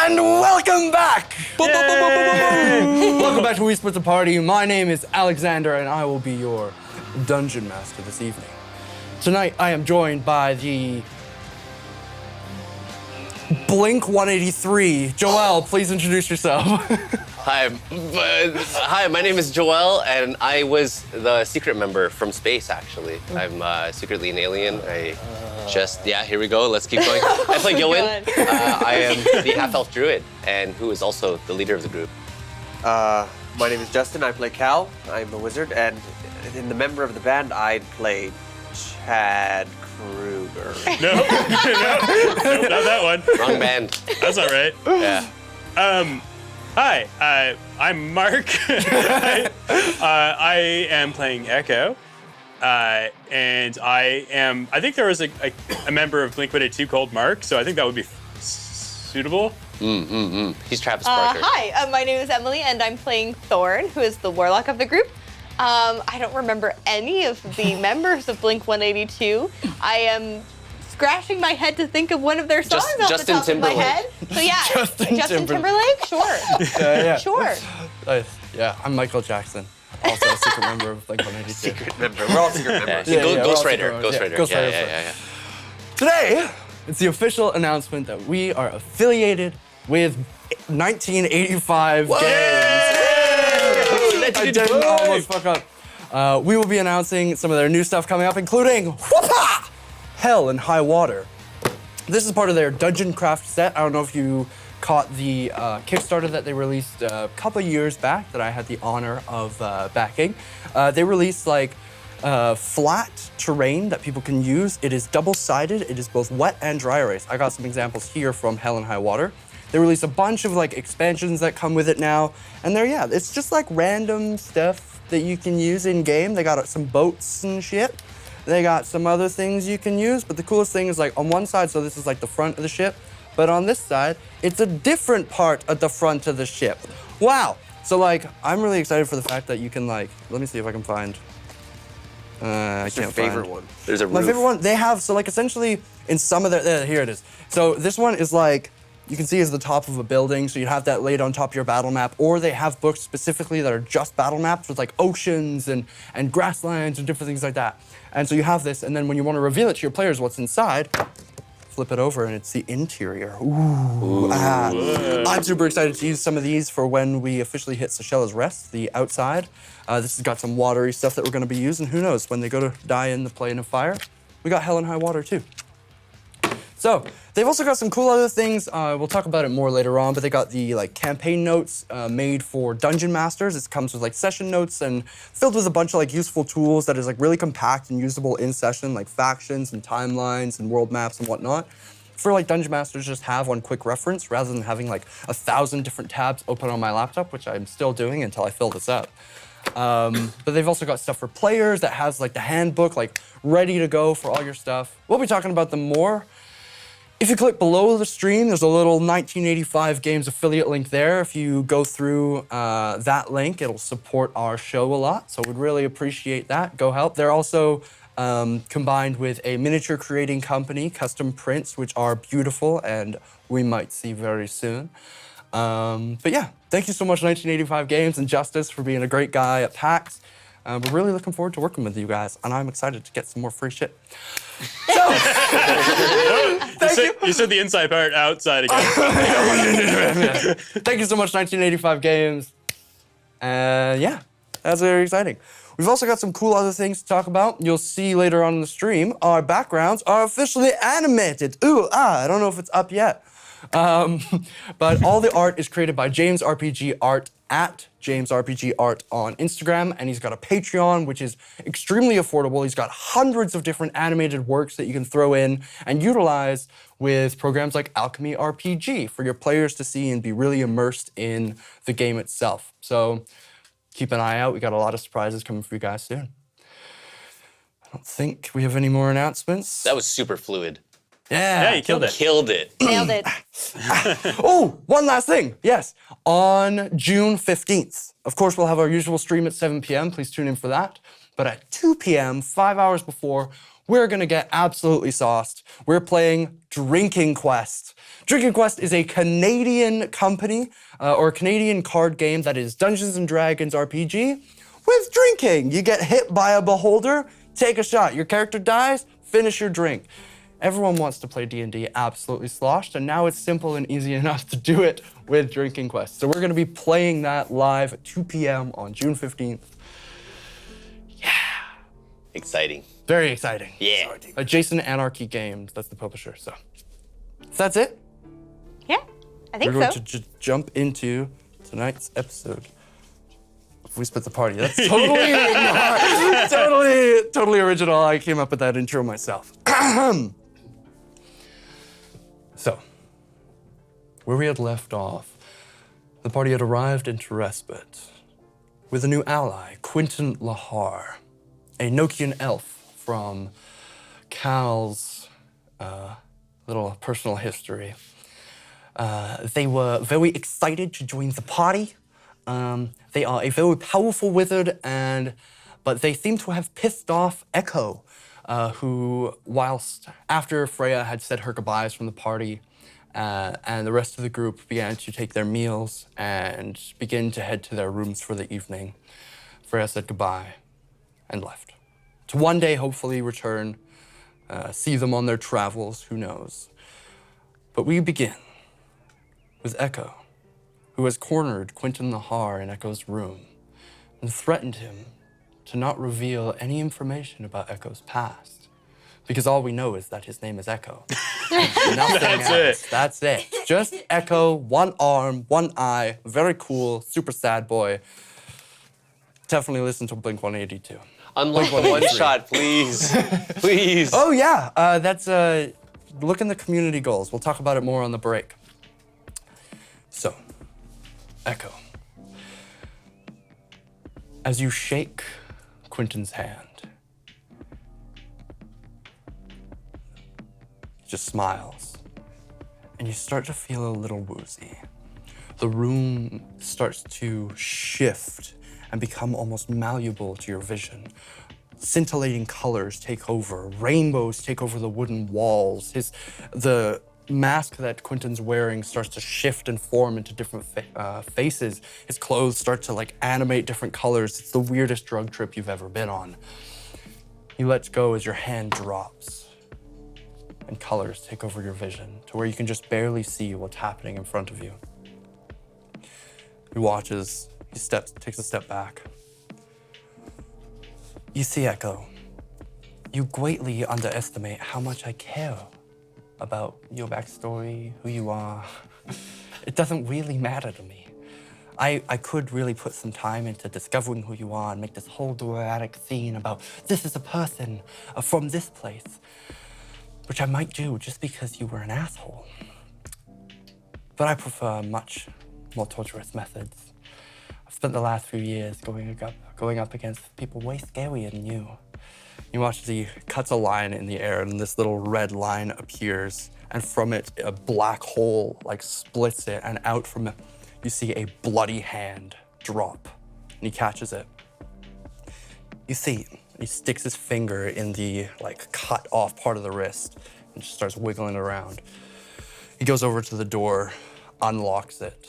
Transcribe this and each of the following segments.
And welcome back! Welcome back to We Split the Party. My name is Alexander, and I will be your dungeon master this evening. Tonight, I am joined by the Blink 183. Joel, please introduce yourself. Hi, my name is Joel, and I was the secret member from space, actually. I'm secretly an alien. Here we go, let's keep going. I play Gilwin. I am the half-elf druid, and who is also the leader of the group. My name is Justin, I play Cal. I'm a wizard, and in the member of the band, I play Chad Kruger. No, not that one. Wrong band. That's all right. Yeah. Hi, I'm Mark. I am playing Echo, and I think there was a member of Blink-182 called Mark, so I think that would be suitable. He's Travis Barker. Hi, my name is Emily, and I'm playing Thorn, who is the warlock of the group. I don't remember any of the members of Blink-182. I am scratching my head to think of one of their songs off the top of my head. So yeah, Justin Timberlake? Sure. Yeah. Sure. Nice. Yeah, I'm Michael Jackson, also a secret member of Blink 182. Secret member. We're all secret members. Ghost Rider. Ghost Rider. Yeah. Today, it's the official announcement that we are affiliated with 1985 games. I didn't almost fuck up. We will be announcing some of their new stuff coming up, including whoopah! Hell and High Water. This is part of their Dungeon Craft set. I don't know if you caught the Kickstarter that they released a couple years back that I had the honor of backing. They released like flat terrain that people can use. It is double-sided. It is both wet and dry erase. I got some examples here from Hell and High Water. They released a bunch of like expansions that come with it now. And it's just like random stuff that you can use in game. They got some boats and shit. They got some other things you can use, but the coolest thing is like on one side, so this is like the front of the ship, but on this side, it's a different part of the front of the ship. Wow. So like, I'm really excited for the fact that you can like, let me see if I can find, I can't favorite find. one. There's a roof. My favorite one, they have, so like essentially in some of their, here it is. So this one is like, you can see is the top of a building, so you have that laid on top of your battle map, or they have books specifically that are just battle maps with like oceans and grasslands and different things like that. And so you have this, and then when you want to reveal it to your players what's inside, flip it over and it's the interior. Ooh. I'm super excited to use some of these for when we officially hit Seychella's Rest, the outside. This has got some watery stuff that we're going to be using. Who knows, when they go to die in the plane of fire, we got Hell and High Water too. So they've also got some cool other things. We'll talk about it more later on, but they got the like campaign notes made for dungeon masters. It comes with like session notes and filled with a bunch of like useful tools that is like really compact and usable in session, like factions and timelines and world maps and whatnot. For like dungeon masters, just have one quick reference rather than having like 1,000 different tabs open on my laptop, which I'm still doing until I fill this up. But they've also got stuff for players that has like the handbook like ready to go for all your stuff. We'll be talking about them more. If you click below the stream, there's a little 1985 Games affiliate link there. If you go through that link, it'll support our show a lot, so we'd really appreciate that. Go help. They're also combined with a miniature creating company, Custom Prints, which are beautiful and we might see very soon. But yeah, thank you so much, 1985 Games and Justus, for being a great guy at PAX. We're really looking forward to working with you guys, and I'm excited to get some more free shit. So, You said the inside part outside again. Thank you so much, 1985 Games. Yeah, that's very exciting. We've also got some cool other things to talk about. You'll see later on in the stream, our backgrounds are officially animated. I don't know if it's up yet. But all the art is created by James RPG Art at James RPG Art on Instagram, and he's got a Patreon, which is extremely affordable. He's got hundreds of different animated works that you can throw in and utilize with programs like Alchemy RPG for your players to see and be really immersed in the game itself. So keep an eye out. We got a lot of surprises coming for you guys soon. I don't think we have any more announcements. That was super fluid. Yeah, you killed it. Killed it. Nailed it. Oh, one last thing. Yes, on June 15th, of course, we'll have our usual stream at 7 p.m. Please tune in for that. But at 2 p.m., 5 hours before, we're gonna get absolutely sauced. We're playing Drinking Quest. Drinking Quest is a Canadian company or Canadian card game that is Dungeons and Dragons RPG with drinking. You get hit by a beholder, take a shot. Your character dies, finish your drink. Everyone wants to play D&D absolutely sloshed, and now it's simple and easy enough to do it with Drinking Quest. So we're gonna be playing that live at 2 p.m. on June 15th. Exciting. Very exciting. Yeah. Adjacent Anarchy Games, that's the publisher, so. That's it. Yeah, I think We're going so. to jump into tonight's episode. We split the party. That's totally not, totally original. I came up with that intro myself. So, where we had left off, the party had arrived into respite with a new ally, Quentin Lahar, a Nokian elf from Cal's little personal history. They were very excited to join the party. They are a very powerful wizard, but they seem to have pissed off Echo, who, whilst after Freya had said her goodbyes from the party, and the rest of the group began to take their meals and begin to head to their rooms for the evening, Freya said goodbye and left. To one day hopefully return, see them on their travels, who knows. But we begin with Echo, who has cornered Quentin Lahar in Echo's room and threatened him to not reveal any information about Echo's past, because all we know is that his name is Echo. Nothing That's else. it. That's it. Just Echo, one arm, one eye, very cool, super sad boy. Definitely listen to Blink 182. Unlock the one shot, please. Please. Oh yeah, that's look in the community goals. We'll talk about it more on the break. So, Echo. As you shake Quentin's hand, he just smiles, and you start to feel a little woozy. The room starts to shift and become almost malleable to your vision. Scintillating colors take over, rainbows take over the wooden walls. The mask that Quentin's wearing starts to shift and form into different faces. His clothes start to like animate different colors. It's the weirdest drug trip you've ever been on. You let go as your hand drops and colors take over your vision to where you can just barely see what's happening in front of you. He watches, takes a step back. You see, Echo, you greatly underestimate how much I care about your backstory, who you are. It doesn't really matter to me. I could really put some time into discovering who you are and make this whole dramatic scene about this is a person from this place, which I might do just because you were an asshole. But I prefer much more torturous methods. I've spent the last few years going up against people way scarier than you. You watch as he cuts a line in the air and this little red line appears, and from it, a black hole like splits it, and out from it, you see a bloody hand drop, and he catches it. You see, he sticks his finger in the like cut off part of the wrist and just starts wiggling around. He goes over to the door, unlocks it.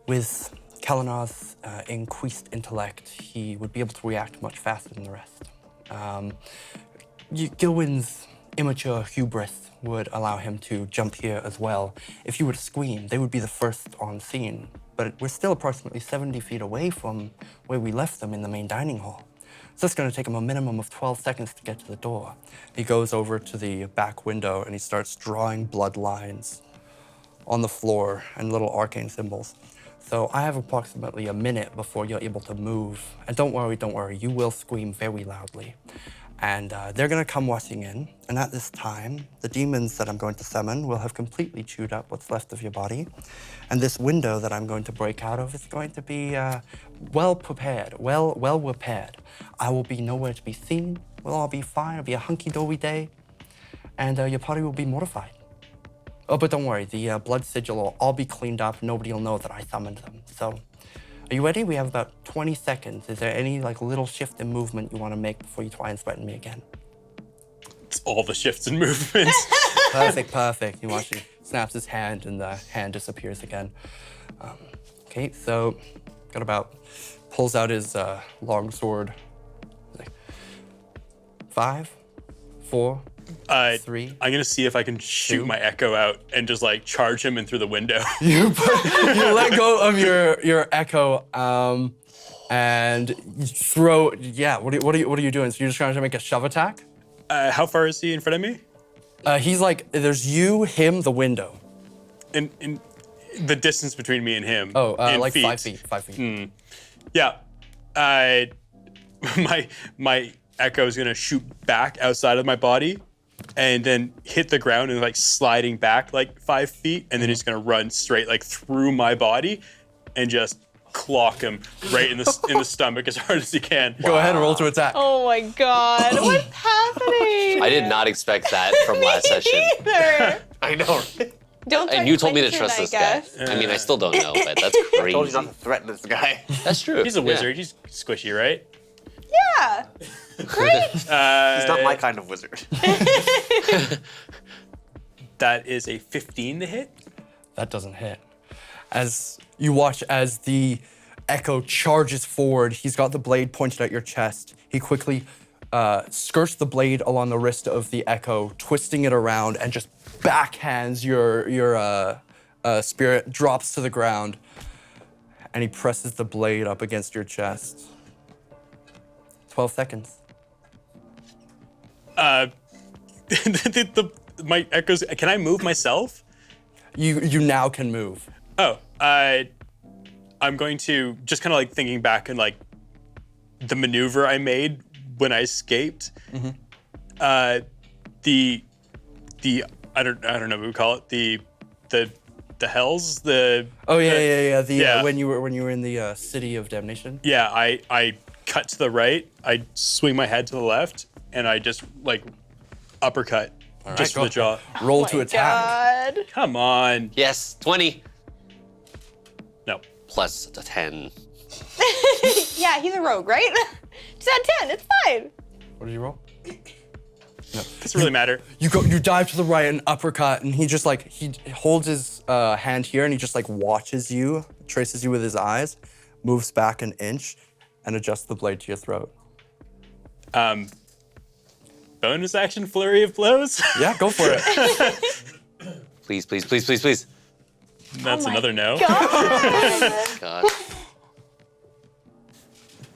With Kalinar's increased intellect, he would be able to react much faster than the rest. Gilwyn's immature hubris would allow him to jump here as well. If you were to scream, they would be the first on scene, but we're still approximately 70 feet away from where we left them in the main dining hall. So it's gonna take him a minimum of 12 seconds to get to the door. He goes over to the back window and he starts drawing blood lines on the floor and little arcane symbols. So I have approximately a minute before you're able to move. And don't worry, you will scream very loudly. And they're gonna come rushing in. And at this time, the demons that I'm going to summon will have completely chewed up what's left of your body. And this window that I'm going to break out of is going to be well prepared, well repaired. I will be nowhere to be seen. We'll all be fine. It'll be a hunky-dory day. And your party will be mortified. Oh, but don't worry, the blood sigil will all be cleaned up. Nobody will know that I summoned them. So, are you ready? We have about 20 seconds. Is there any like little shift in movement you want to make before you try and threaten me again? all the shifts and movements. Perfect. You watch he snaps his hand and the hand disappears again. Okay, so pulls out his long sword. Like, 5, 4, 3. I'm gonna see if I can shoot 2. my Echo out and just like charge him in through the window. You let go of your echo, and you throw. Yeah. What are you doing? So you're just trying to make a shove attack? How far is he in front of me? He's like, there's you, him, the window. In the distance between me and him. Oh, in like feet. 5 feet. 5 feet. Yeah. My Echo is gonna shoot back outside of my body, and then hit the ground and like sliding back like 5 feet, and then he's gonna run straight like through my body, and just clock him right in the stomach as hard as he can. Go ahead and roll to attack. Oh my god, what's happening? I did not expect that from last session. Either. I know. Don't And you told me to threaten, trust I this guy. guess. I mean, I still don't know, but that's I told you not crazy. to threaten this guy. That's true. He's a Yeah. wizard. He's squishy, right? Yeah. Great. He's not my kind of wizard. That is a 15 to hit. That doesn't hit. As you watch as the Echo charges forward, he's got the blade pointed at your chest. He quickly skirts the blade along the wrist of the Echo, twisting it around, and just backhands your spirit, drops to the ground, and he presses the blade up against your chest. 12 seconds. My Echoes. Can I move myself? You now can move. Oh, I'm going to just kind of like thinking back and like the maneuver I made when I escaped. The I don't know what we call it. The hells. Oh yeah. Yeah. When you were in the city of damnation. Yeah, I cut to the right. I swing my head to the left, and I just like uppercut just go for the jaw. Roll Oh to my attack. God. Come on. Yes, 20 No. plus a 10. Yeah, he's a rogue, right? Just add 10, it's fine. What did you roll? Doesn't really matter. You dive to the right and uppercut, and he just like he holds his hand here, and he just like watches you, traces you with his eyes, moves back an inch, and adjusts the blade to your throat. Bonus action flurry of blows. Yeah, go for it. Please, please, please, please, please. That's another no. God.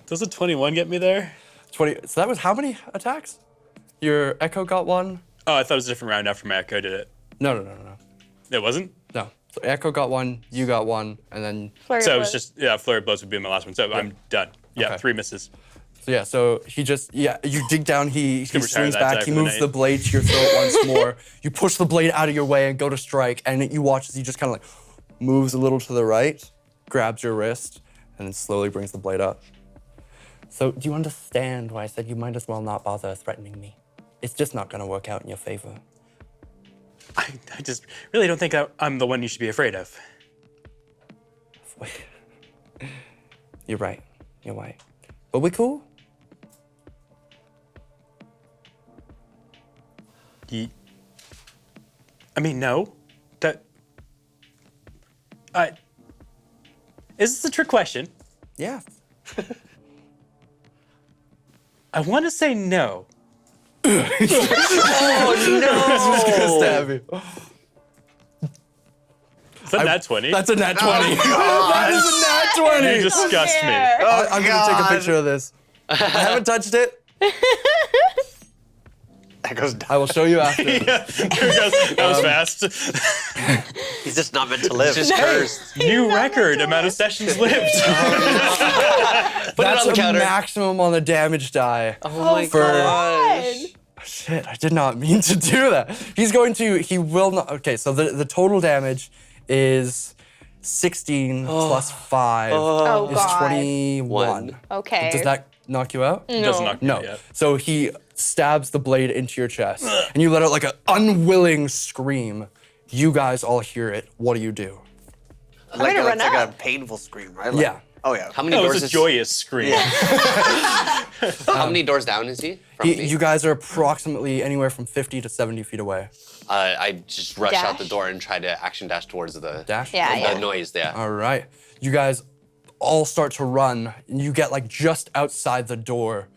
Does a 21 get me there? 20. So that was how many attacks? Your Echo got 1. Oh, I thought it was a different round after my Echo did it. No. It wasn't? No. So Echo got 1, you got 1, and then So it was just, flurry of blows would be my last one. So I'm done. Yeah, Okay. 3 misses. so he just you dig down, he gonna retire swings that back, die he for the moves night. the blade to your throat once more. You push the blade out of your way and go to strike, and you watch as he just kind of like moves a little to the right, grabs your wrist, and then slowly brings the blade up. So do you understand why I said you might as well not bother threatening me? It's just not gonna work out in your favor. I just really don't think I'm the one you should be afraid of. You're right. But we cool? I mean, no. Is this a trick question? Yeah. I want to say no. Stab you. Is that nat 20? That's a nat 20. That is a nat 20. You disgust me. I'm gonna take a picture of this. I haven't touched it. That goes down. I will show you after. That was fast. He's just not meant to live. Just cursed. New record amount of sessions lived. Put it That's on the a counter. maximum on the damage die. Oh my For- God. Shit, I did not mean to do that. He will not. Okay, so the total damage is 16 plus 5 Oh, is God. 21. Okay. Does that knock you out? Doesn't knock me No. out yet. So he stabs the blade into your chest, and you let out like an unwilling scream. You guys all hear it. What do you do? I'm gonna run it's like up. a painful scream, right? Like, Yeah. Oh yeah. How many That doors was a is joyous scream. How many doors down is he from me? You guys are approximately anywhere from 50 to 70 feet away. I just rush out the Dash? door and try to action dash towards the Dash? Yeah, the noise. Yeah. All right. You guys all start to run, and you get like just outside the door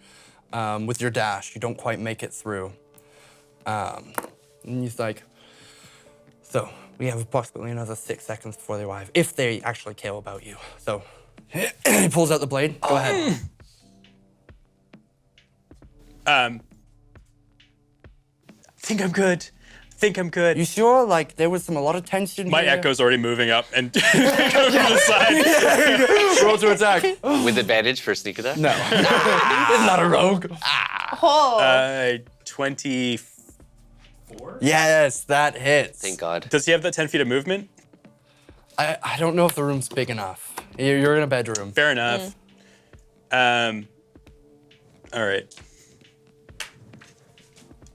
with your dash. You don't quite make it through. And he's like, so we have approximately another 6 seconds before they arrive, if they actually care about you. So he pulls out the blade. Go ahead. Think I'm good. Think I'm good. You sure? Like there was a lot of tension. My here? echo's already moving up and going to the side. Roll to attack. With advantage for sneak attack? No. It's not a rogue. Oh. 24? Yes, that hits. Thank God. Does he have that 10 feet of movement? I don't know if the room's big enough. You're in a bedroom. Fair enough. All right.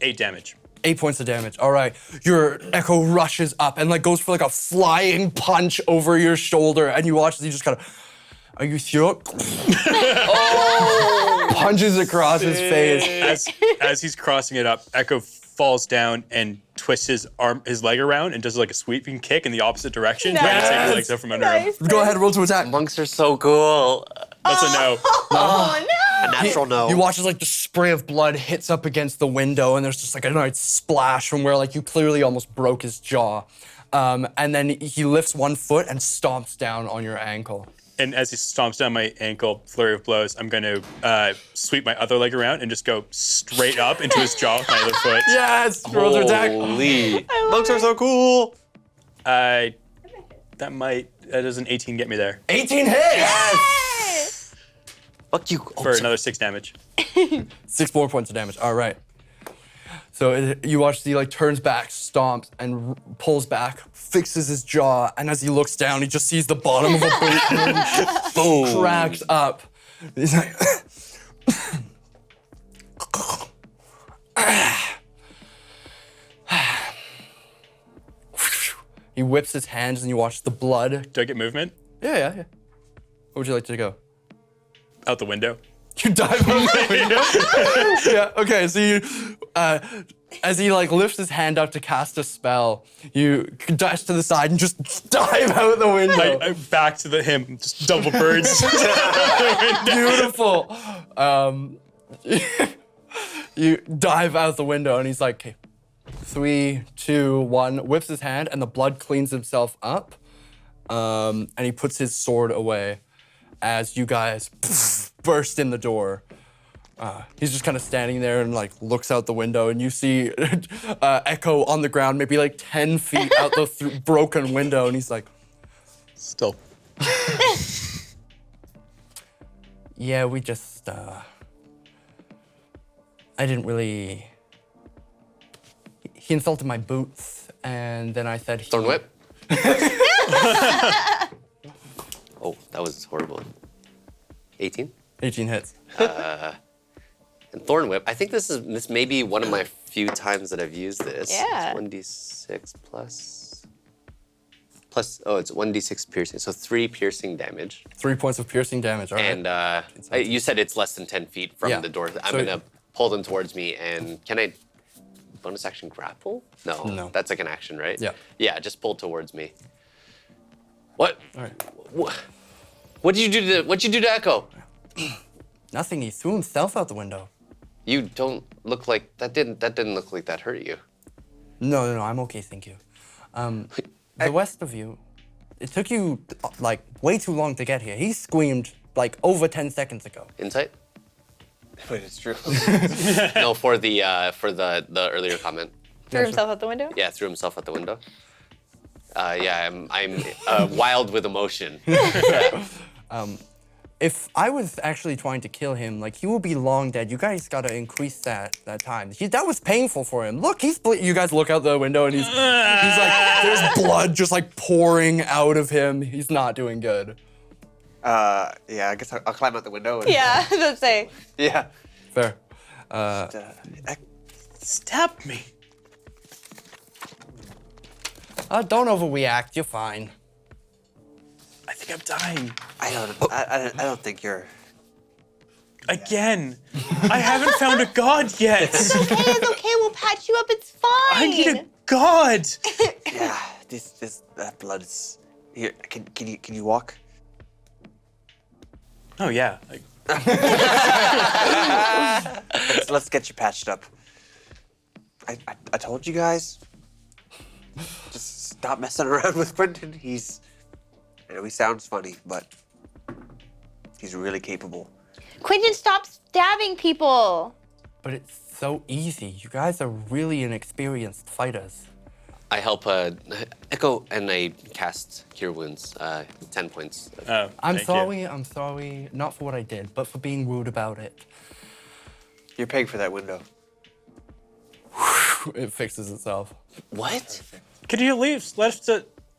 8 damage. 8 points of damage. All right. Your echo rushes up and like goes for like a flying punch over your shoulder, and you watch as he just kind of. Are you sure? Punches across his face. As he's crossing it up, Echo falls down and twists his leg around and does like a sweeping kick in the opposite direction, trying to take his legs out from under him. Go ahead, roll to attack. Monks are so cool. That's a no. Oh no. A natural no. You watch as like the spray of blood hits up against the window, and there's just like a nice splash from where like you clearly almost broke his jaw. And then he lifts one foot and stomps down on your ankle. And as he stomps down my ankle, flurry of blows, I'm going to sweep my other leg around and just go straight up into his jaw with my other foot. Yes! Roll to attack. Holy. Monks are so cool. That does an 18 get me there 18 hits! Fuck you. for another 6 damage. 6 more points of damage. All right. So you watch he like turns back, stomps, and pulls back, fixes his jaw, and as he looks down, he just sees the bottom of a boot and boom, cracks up. He's like, he whips his hands, and you watch the blood. Do I get movement? Yeah. Where would you like to go? Out the window. You dive out the window? Yeah, okay, so you, as he like lifts his hand up to cast a spell, you dash to the side and just dive out the window. I back to him, just double birds. Beautiful. You dive out the window and he's like, okay, 3, 2, 1, whips his hand and the blood cleans himself up. And he puts his sword away as you guys burst in the door. He's just kind of standing there and like looks out the window, and you see Echo on the ground, maybe like 10 feet out the broken window, and he's like, Still. yeah, we just, I didn't really, he insulted my boots, and then I said he... Thorn whip. Oh, that was horrible. 18? 18 hits. And Thorn Whip, I think this may be one of my few times that I've used this. Yeah. It's 1d6 plus, it's 1d6 piercing, so 3 piercing damage. 3 points of piercing damage, all right. And you said it's less than 10 feet from Yeah. the door. I'm So- gonna pull them towards me, and can I bonus action grapple? No, No. that's like an action, right? Yeah. Yeah, just pull towards me. What? All right. What'd you do to Echo? Nothing, he threw himself out the window. You don't look like that. Didn't look like that hurt you. No, I'm okay, thank you. The rest of you, it took you like way too long to get here. He screamed like over 10 seconds ago. Insight? Wait, it's true. No, for the earlier comment. Threw himself out the window? Yeah, threw himself out the window. Yeah, I'm wild with emotion. If I was actually trying to kill him, like he will be long dead. You guys gotta increase that time. That was painful for him. Look, you guys look out the window and he's like, there's blood just like pouring out of him. He's not doing good. Yeah, I guess I'll climb out the window. And, Yeah, let's say. Yeah. Fair. Stab me. Don't overreact. You're fine. I think kept dying. I don't think you're. Again, I haven't found a god yet. It's okay. We'll patch you up. It's fine. I need a god. Yeah, that blood is. Here, can you walk? Oh yeah. Let's get you patched up. I told you guys. Just stop messing around with Quentin. I know he sounds funny, but he's really capable. Quentin, stop stabbing people. But it's so easy. You guys are really inexperienced fighters. I help Echo and I cast Cure Wounds, 10 points. Oh, I'm thank you. sorry, I'm sorry, not for what I did, but for being rude about it. You're paying for that window. It fixes itself. What? Could you leave?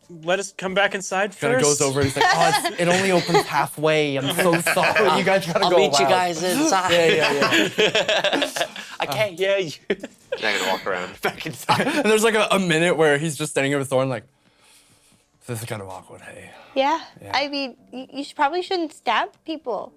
Let us come back inside Kind of first. goes over and he's like, oh, it only opens halfway. I'm so sorry. You guys gotta I'll go meet you out." guys inside. Yeah. I can't hear you. I'm gonna walk around back inside. And there's like a minute where he's just standing there with Thorn like, this is kind of awkward, hey. Yeah. Yeah. I mean, you probably shouldn't stab people.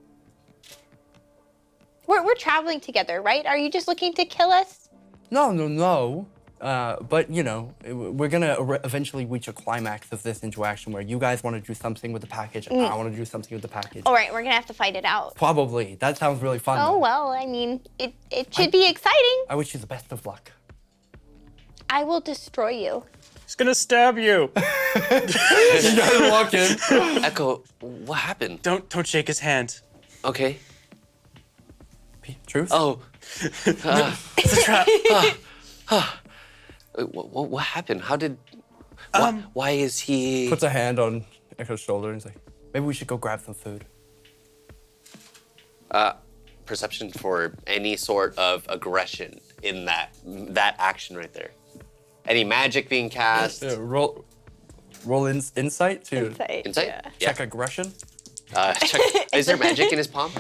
We're traveling together, right? Are you just looking to kill us? No. But, you know, we're gonna eventually reach a climax of this interaction where you guys want to do something with the package and I want to do something with the package. All right, we're gonna have to fight it out. Probably. That sounds really fun. Oh though. well, I mean, it should be exciting. I wish you the best of luck. I will destroy you. He's gonna stab you. You guys walk in. Echo, what happened? Don't shake his hand. Okay. Truth? Oh. It's a trap. What happened? How did... why is he... Puts a hand on Echo's shoulder and he's like, maybe we should go grab some food. Perception for any sort of aggression in that action right there. Any magic being cast? Roll insight to Insight? Yeah. check aggression. Check. Is there magic in his palm?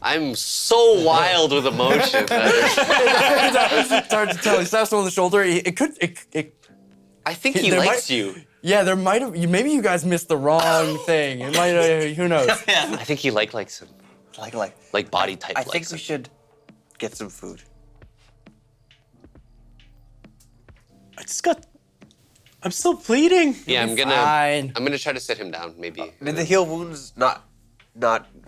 I'm so wild with emotion. It's hard to tell. He slaps him on the shoulder. I think he There likes might- you. Yeah, there might have. Maybe you guys missed the wrong thing. It might. Who knows? I think he likes him. Like body type I likes think him. we should get some food. I'm still bleeding. Yeah, I'm Fine. gonna try to sit him down, maybe. Did the heal wounds not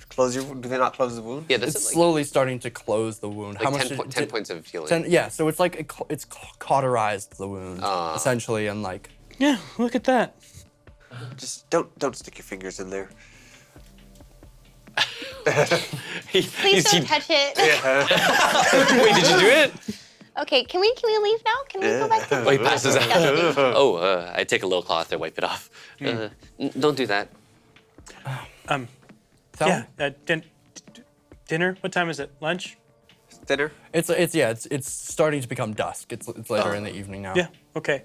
close your wound? Do they not close the wound? Yeah, that's It's like, slowly starting to close the wound. like How much? 10 points of healing. 10, yeah, so it's like it's cauterized the wound essentially, and like Yeah, look at that. Just don't stick your fingers in there. Please don't touch it. Wait, did you do it? Okay, can we leave now? Can we go back to Oh, he passes out. I take a little cloth and wipe it off. Don't do that. so Yeah. Dinner. What time is it? Lunch? Dinner? it's starting to become dusk. It's later in the evening now. Yeah. Okay.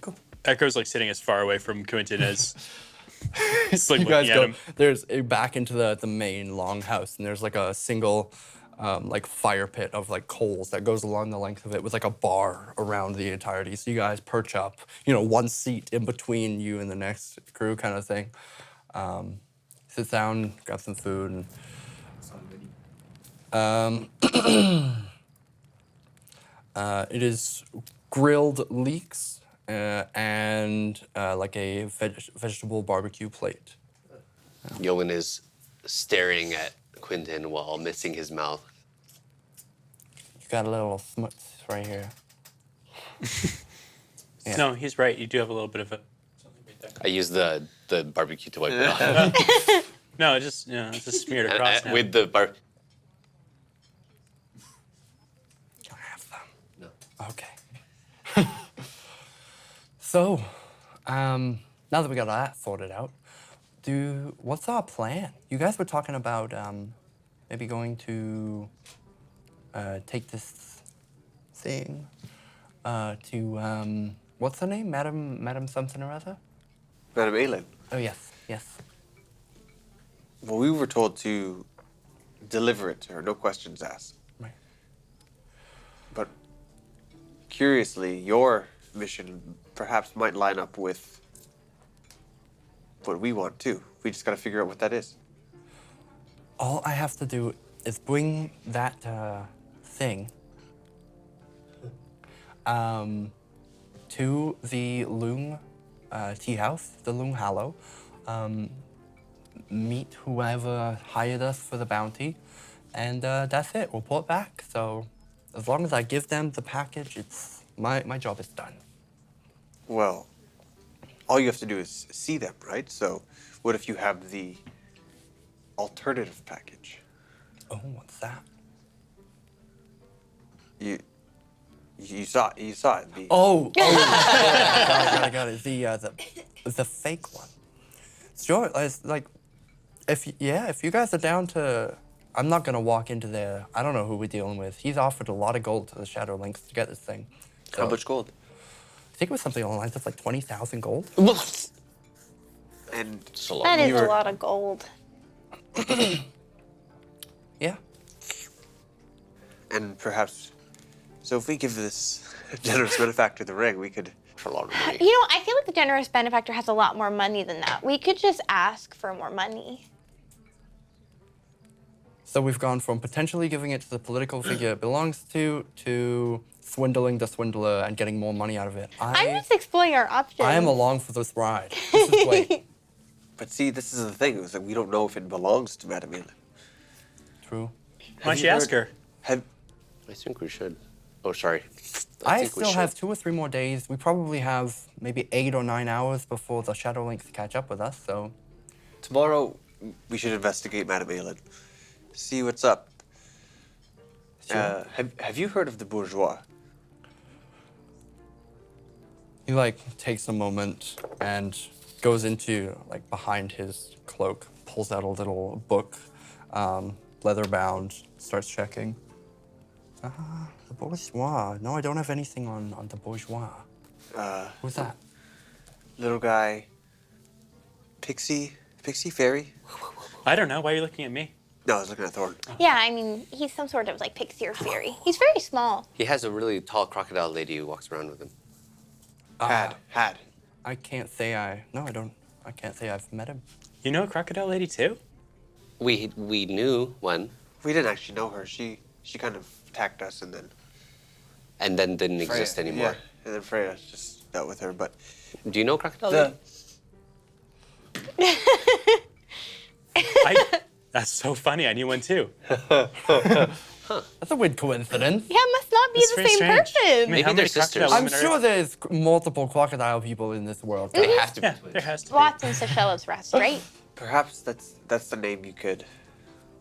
Cool. Echo's like sitting as far away from Quentin as he's like You guys looking at go. him. There's back into the main longhouse, and there's like a single like fire pit of like coals that goes along the length of it with like a bar around the entirety. So you guys perch up, one seat in between you and the next crew kind of thing. Sit down, grab some food, and it is grilled leeks and like a vegetable barbecue plate. Yoan is staring at Quentin while missing his mouth. You got a little smuts right here. Yeah. No, he's right. You do have a little bit of a. I use the barbecue to wipe it off. No, it's just smeared across. now. With the bar. Can I have them? No. Okay. So, now that we got that sorted out, what's our plan? You guys were talking about maybe going to take this thing to what's her name? Madam something or other? Madam Aylin. Oh yes. Well, we were told to deliver it to her, no questions asked. Right. But curiously, your mission perhaps might line up with what we want too. We just gotta figure out what that is. All I have to do is bring that thing to the Loom tea house, the Loom Hallow, meet whoever hired us for the bounty, and that's it. Report back. So as long as I give them the package, it's my job is done. Well, all you have to do is see them, right? So what if you have the alternative package? Oh, what's that? You saw it. The, Oh, I got it. The fake one. Sure, it's like, if you guys are down to, I'm not gonna walk into there. I don't know who we're dealing with. He's offered a lot of gold to the Shadow Links to get this thing. how So, much gold? I think it was something along the lines of like 20,000 gold. And It's a lot. That is You were- a lot of gold. Yeah. and perhaps, so if we give this generous benefactor the ring, we could For a lot of money. You know, I feel like the generous benefactor has a lot more money than that. We could just ask for more money. So we've gone from potentially giving it to the political figure it belongs to swindling the swindler and getting more money out of it. I'm just exploring our options. I am along for this ride. This is great. But see, this is the thing. It's like we don't know if it belongs to Madame Meaghan. True. Why don't you ask her? Have I think we should. Oh, sorry. I think we still should. have 2 or 3 more days. We probably have maybe 8 or 9 hours before the Shadow Links catch up with us, so... tomorrow we should investigate Madame Meaghan. See what's up. Sure. Have you heard of the bourgeois? He, like, takes a moment and goes into, like, behind his cloak, pulls out a little book, leather-bound, starts checking. The bourgeois. No, I don't have anything on the bourgeois. Who's that? Little guy. Pixie fairy? I don't know. Why are you looking at me? No, I was looking at Thorn. Yeah, I mean, he's some sort of like pixie or fairy. He's very small. He has a really tall crocodile lady who walks around with him. Had. I can't say I can't say I've met him. You know a crocodile lady too? We knew one, We didn't actually know her. She kind of attacked us and then didn't exist Freya, anymore. Yeah, and then Freya just dealt with her. But Do you know crocodile lady? That's so funny. I knew one too. That's a weird coincidence. Yeah, must not be That's the very same strange. person. I mean, Maybe how they're many crocodile sisters. I'm women are- sure there's multiple crocodile people in this world. They have to be. Yeah, there has to be. Lots in Seychelles rest, right? perhaps that's the name you could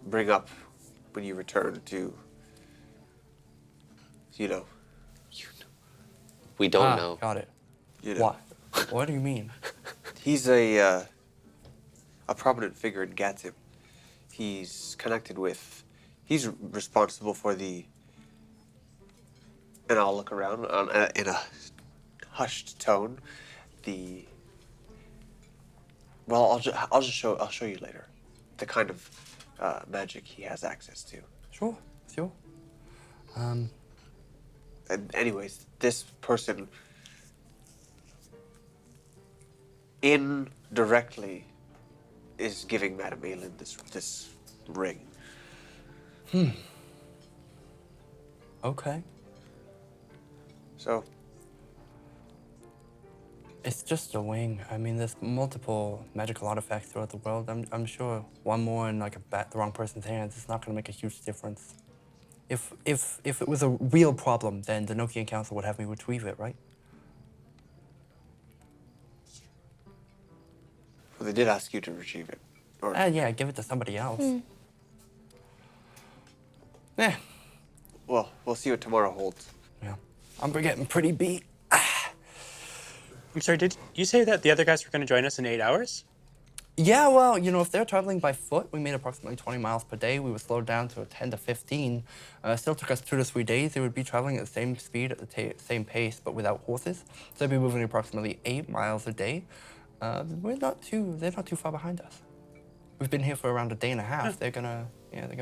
bring up when you return to, you know. We don't know. Got it. You know. What? What do you mean? He's a prominent figure in Gatim. He's connected with. He's responsible for the. And I'll look around in a hushed tone. Well, I'll show you later. The kind of magic he has access to. Sure. And anyways, this person indirectly is giving Madame Meaghan this ring. Okay. So It's just a wing. I mean, there's multiple magical artifacts throughout the world. I'm sure one more in like the wrong person's hands is not going to make a huge difference. If it was a real problem, then the Nokian Council would have me retrieve it, right? well, they did ask you to retrieve it. Or Yeah, give it to somebody else. Yeah. well, we'll see what tomorrow holds. Yeah. I'm getting pretty beat. I'm sorry, did you say that the other guys were going to join us in 8 hours? Yeah, well, you know, if they're traveling by foot, we made approximately 20 miles per day. We were slowed down to 10 to 15. Still took us 2 to 3 days. They would be traveling at the same speed, at the same pace, but without horses. So they'd be moving approximately 8 miles a day. They're not too far behind us. We've been here for around a day and a half. They're gonna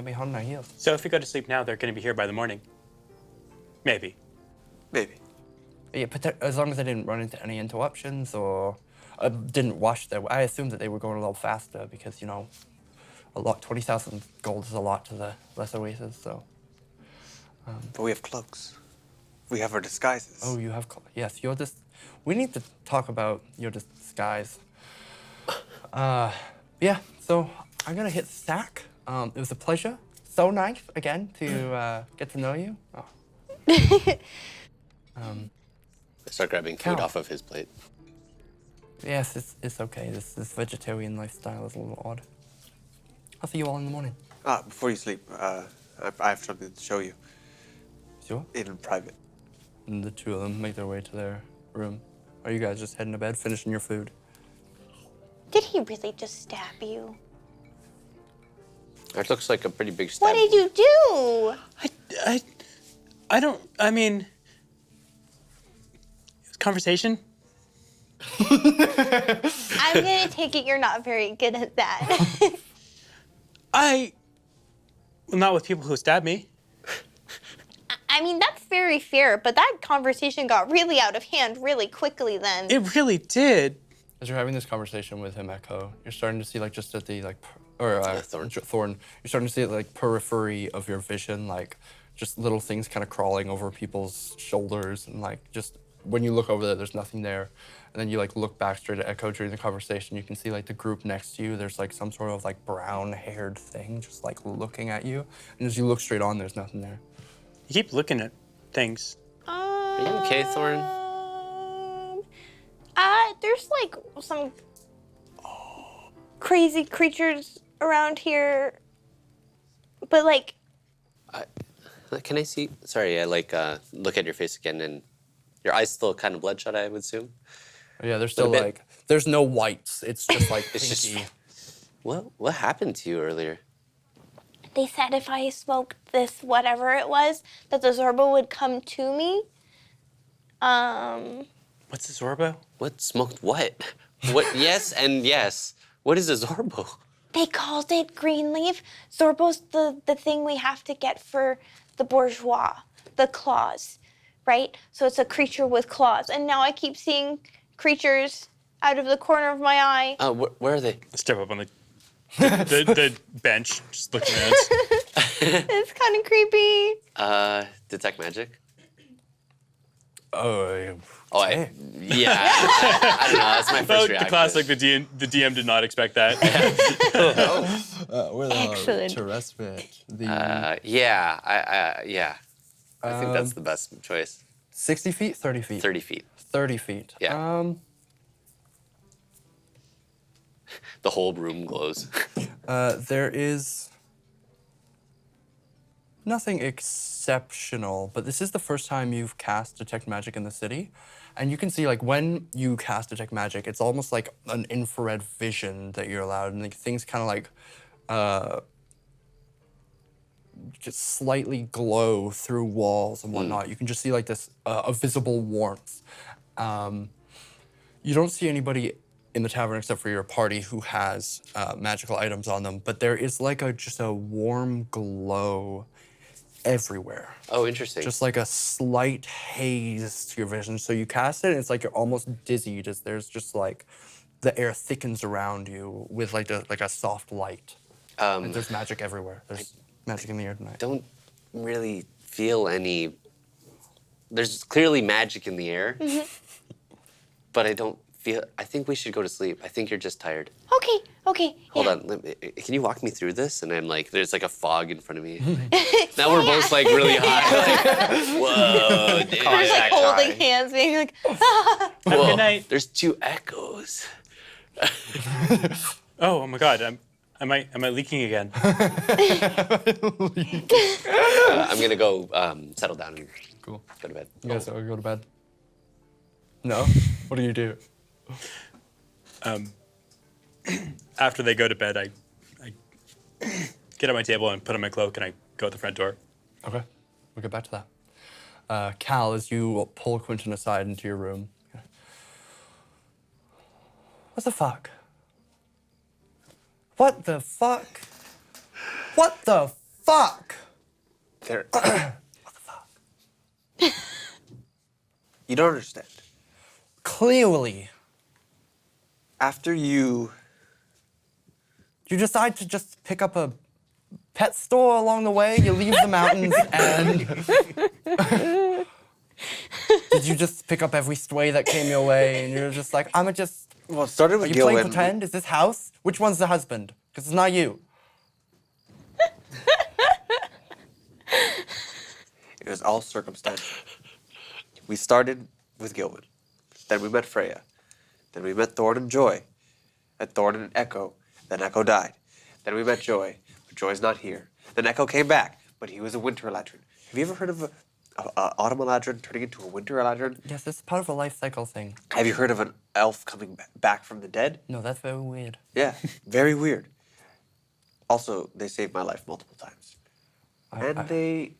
be hot on our heels. So if we go to sleep now, they're going to be here by the morning. Maybe. Maybe. Yeah, as long as I didn't run into any interruptions or didn't wash their. I assumed that they were going a little faster because 20,000 gold is a lot to the lesser races. So. But we have cloaks. We have our disguises. Oh, you have. Yes, you're just. We need to talk about your disguise. Yeah. So I'm gonna hit sack. It was a pleasure. So nice again to get to know you. Oh. I start grabbing food Cal. off of his plate. Yes, it's okay. This vegetarian lifestyle is a little odd. I'll see you all in the morning. Before you sleep, I have something to show you Sure. in private. And the two of them make their way to their room. Are you guys just heading to bed, finishing your food? Did he really just stab you? That looks like a pretty big stab. What did you do? I don't. I mean, conversation. I'm gonna take it you're not very good at that. Well, not with people who stab me. I mean, that's very fair, but that conversation got really out of hand really quickly then. It really did. As you're having this conversation with him, Echo, you're starting to see just at the Thorn. You're starting to see periphery of your vision, just little things kind of crawling over people's shoulders, and just when you look over there, there's nothing there. And then you look back straight at Echo during the conversation. You can see the group next to you. There's some sort of brown-haired thing just looking at you. And as you look straight on, there's nothing there. You keep looking at things. Are you okay, Thorn? There's some crazy creatures around here, but Can I see? Sorry, I look at your face again, and your eyes still kind of bloodshot, I would assume. Yeah, there's still bit. there's no whites. It's just It's pinky. just. What happened to you earlier? they said if I smoked this whatever it was, that the Zorbo would come to me. What's the Zorbo? What smoked what? What? Yes and yes. What is a Zorbo? They called it Greenleaf. Zorbo's the thing we have to get for the bourgeois, the claws, right? So it's a creature with claws. And now I keep seeing creatures out of the corner of my eye. Where are they? Step up on the bench, just looking at us. It's kind of creepy. Detect magic. Oh, Yeah. I don't know. That's my Oh, first the reaction. classic. The DM did not expect that. we're the Excellent. to respite. The Yeah. I think that's the best choice. 60 feet, 30 feet. 30 feet. 30 feet. Yeah. The whole room glows. There is nothing exceptional, but this is the first time you've cast Detect Magic in the city. And you can see, when you cast Detect Magic, it's almost like an infrared vision that you're allowed, and things kind of just slightly glow through walls and whatnot. You can just see this a visible warmth. You don't see anybody in the tavern except for your party who has magical items on them, but there is just a warm glow everywhere. Oh, interesting. Just a slight haze to your vision. So you cast it, and it's you're almost dizzied as there's just the air thickens around you with a soft light. And there's magic everywhere. There's magic in the air tonight. Don't really feel any. There's clearly magic in the air, but I don't feel. I think we should go to sleep. I think you're just tired. Okay. Hold on. Can you walk me through this? And I'm there's a fog in front of me. Now we're both really high. Whoa, dude. We're just holding hands, being like, Have a good night. There's two echoes. Oh my God, am I leaking again? I'm gonna go settle down and Cool. go to bed. You guys all go to bed? No? What do you do? After they go to bed, I get at my table and put on my cloak, and I go out the front door. Okay, we'll get back to that. Cal, as you pull Quentin aside into your room. What the fuck? What the fuck? What the fuck? There. What the fuck? You don't understand. Clearly, After you... You decide to just pick up a pet store along the way? You leave the mountains and... Did you just pick up every stray that came your way and you're just like, I'ma just... Well, it started Are with you Gil playing when- pretend? Is this house? Which one's the husband? Because it's not you. It was all circumstantial. We started with Gilwyn. Then we met Freya. Then we met Thorn and Joy. And Thorn and Echo. Then Echo died. Then we met Joy. But Joy's not here. Then Echo came back, but he was a winter eladrin. Have you ever heard of a autumn eladrin turning into a winter eladrin? Yes, this is part of a life cycle thing. Have you heard of an elf coming back from the dead? No, that's very weird. Yeah, very weird. Also, they saved my life multiple times. And they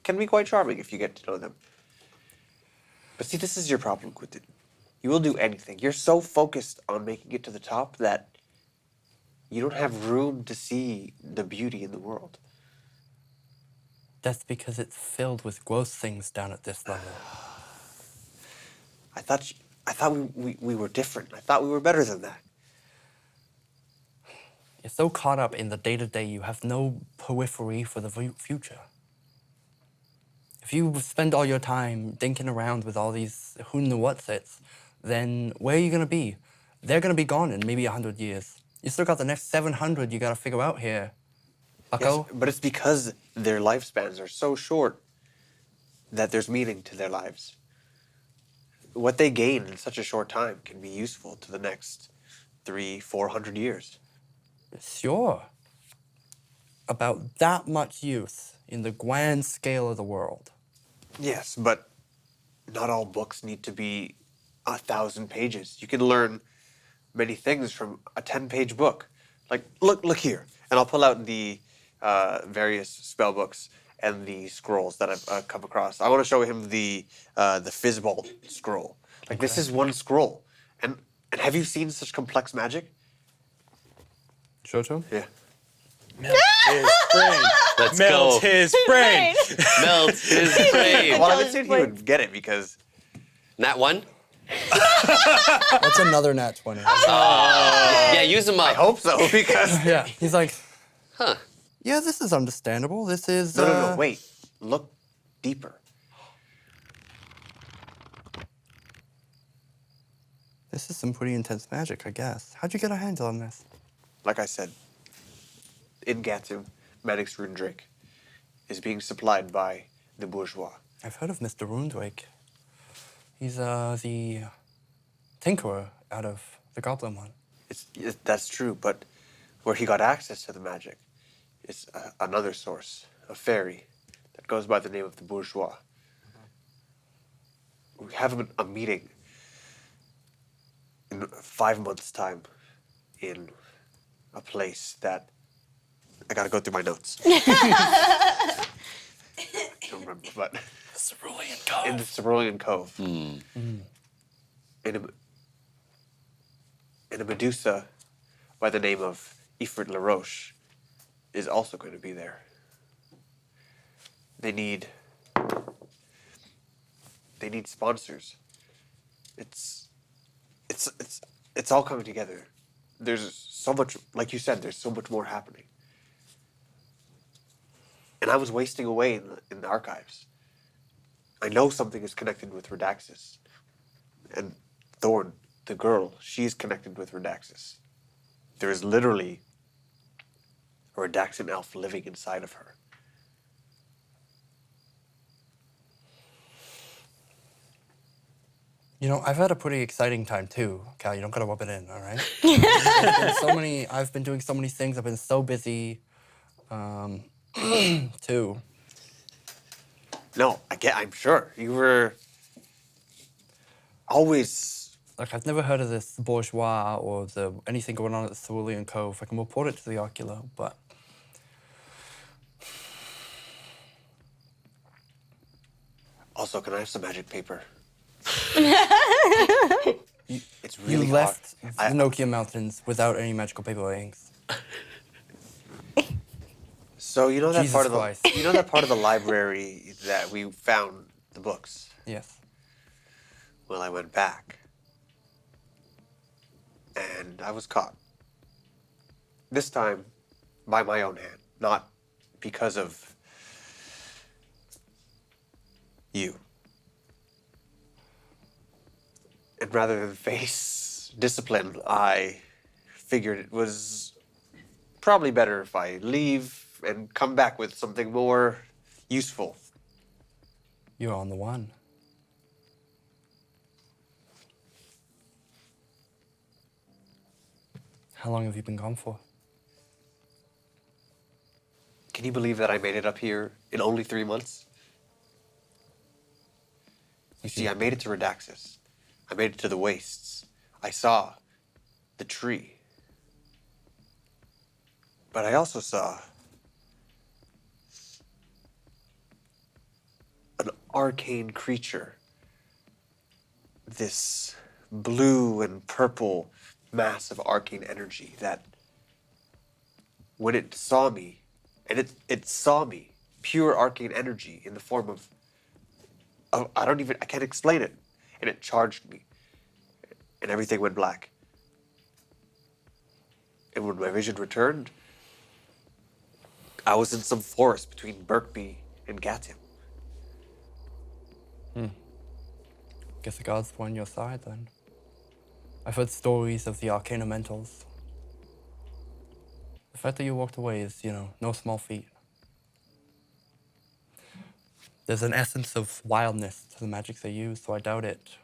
can be quite charming if you get to know them. But see, this is your problem, Quentin. You will do anything. You're so focused on making it to the top that you don't have room to see the beauty in the world. That's because it's filled with gross things down at this level. I thought we were different. I thought we were better than that. You're so caught up in the day-to-day, you have no periphery for the future. If you spend all your time thinking around with all these who-knew-what's-its, then where are you going to be? They're going to be gone in maybe 100 years. You still got the next 700 you got to figure out here. Bucko? Yes, but it's because their lifespans are so short that there's meaning to their lives. What they gain in such a short time can be useful to the next 300-400 years. Sure. About that much use in the grand scale of the world. Yes, but not all books need to be 1,000 pages. You can learn many things from a 10-page book. Like, look here. And I'll pull out the various spell books and the scrolls that I've come across. I want to show him the Fizzball scroll. Like, this is one scroll. And have you seen such complex magic? Show it to him? Yeah. Melt his brain. Let's Melt go. his brain. Melt his brain. Well, I would say he would get it because... Nat 1? That's another nat 20. Yeah, use them up. I hope so, because... Yeah, he's like, Huh. yeah, this is understandable. This is... No, wait. Look deeper. This is some pretty intense magic, I guess. How'd you get a handle on this? Like I said, in Gatsu, Maddox Runedrake is being supplied by the bourgeois. I've heard of Mr. Runedrake. He's the tinkerer out of the Goblin one. That's true, but where he got access to the magic is another source, a fairy that goes by the name of the bourgeois. We have a meeting in 5 months' time in a place that I gotta go through my notes. I don't remember, but Cerulean Cove. in the Cerulean Cove. And a Medusa by the name of Ifrit LaRoche is also going to be there. They need sponsors. It's all coming together. There's so much, like you said, there's so much more happening. And I was wasting away in the archives. I know something is connected with Redaxis. And Thorn, the girl, she's connected with Redaxis. There is literally a Redaxian elf living inside of her. You know, I've had a pretty exciting time too. Cal, you don't gotta rub it in, all right? I've been doing so many things. I've been so busy, too. No, I'm sure. You were always... Like, I've never heard of this bourgeois or anything going on at the Cerulean Cove. I can report it to the Ocular, but... Also, can I have some magic paper? It's You really left hard. the Nokia Mountains without any magical paper rings. So you know that Jesus part of Christ. the that part of the library that we found the books. Yes. Well, I went back. and I was caught. This time, by my own hand, not because of you. And rather than face discipline, I figured it was probably better if I leave and come back with something more useful. You're on the one. How long have you been gone for? Can you believe that I made it up here in only 3 months? You see, I made it to Redaxis. I made it to the wastes. I saw the tree. But I also saw an arcane creature. This blue and purple mass of arcane energy that when it saw me, and it saw me, pure arcane energy in the form of I can't explain it. And it charged me. And everything went black. And when my vision returned, I was in some forest between Birkby and Gatim. Guess the gods were on your side then. I've heard stories of the Arcana Mentals. The fact that you walked away is, no small feat. There's an essence of wildness to the magic they use, so I doubt it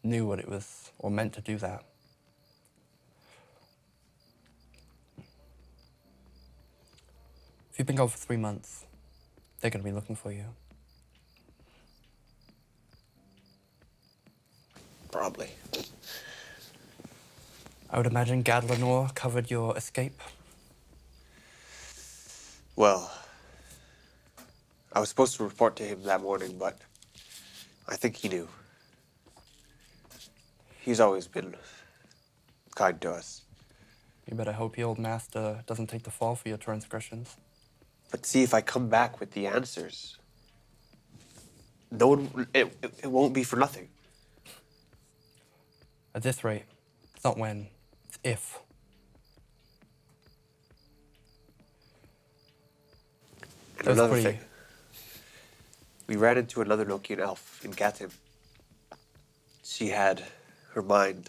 knew what it was or meant to do that. If you've been gone for 3 months, they're going to be looking for you. Probably. I would imagine Gadlanor covered your escape. Well, I was supposed to report to him that morning, but I think he knew. He's always been kind to us. You better hope your old master doesn't take the fall for your transgressions. But see, if I come back with the answers, no one, it won't be for nothing. At this rate, it's not when, it's if. And That's another pretty- thing, we ran into another Nokian elf in Gatim. She had her mind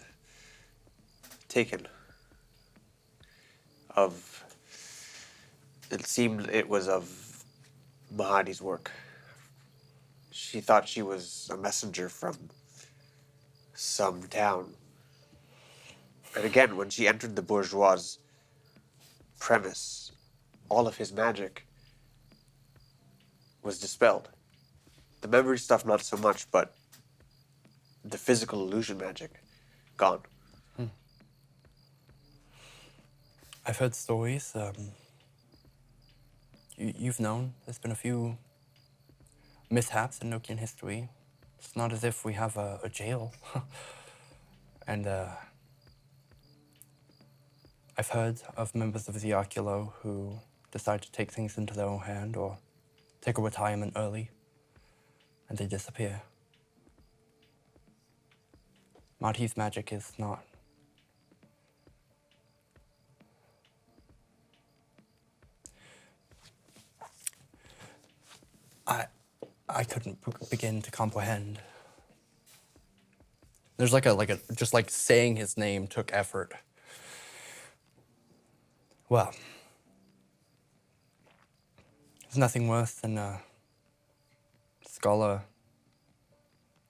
taken of, it seemed it was of Mahadi's work. She thought she was a messenger from some town. And again, when she entered the bourgeois' premise, all of his magic was dispelled. The memory stuff, not so much, but the physical illusion magic, gone. I've heard stories. You've known there's been a few mishaps in Nokian history. It's not as if we have a jail. And I've heard of members of the Arculo who decide to take things into their own hand or take a retirement early, and they disappear. Marty's magic is not. I couldn't begin to comprehend. There's just like saying his name took effort. Well, there's nothing worse than a scholar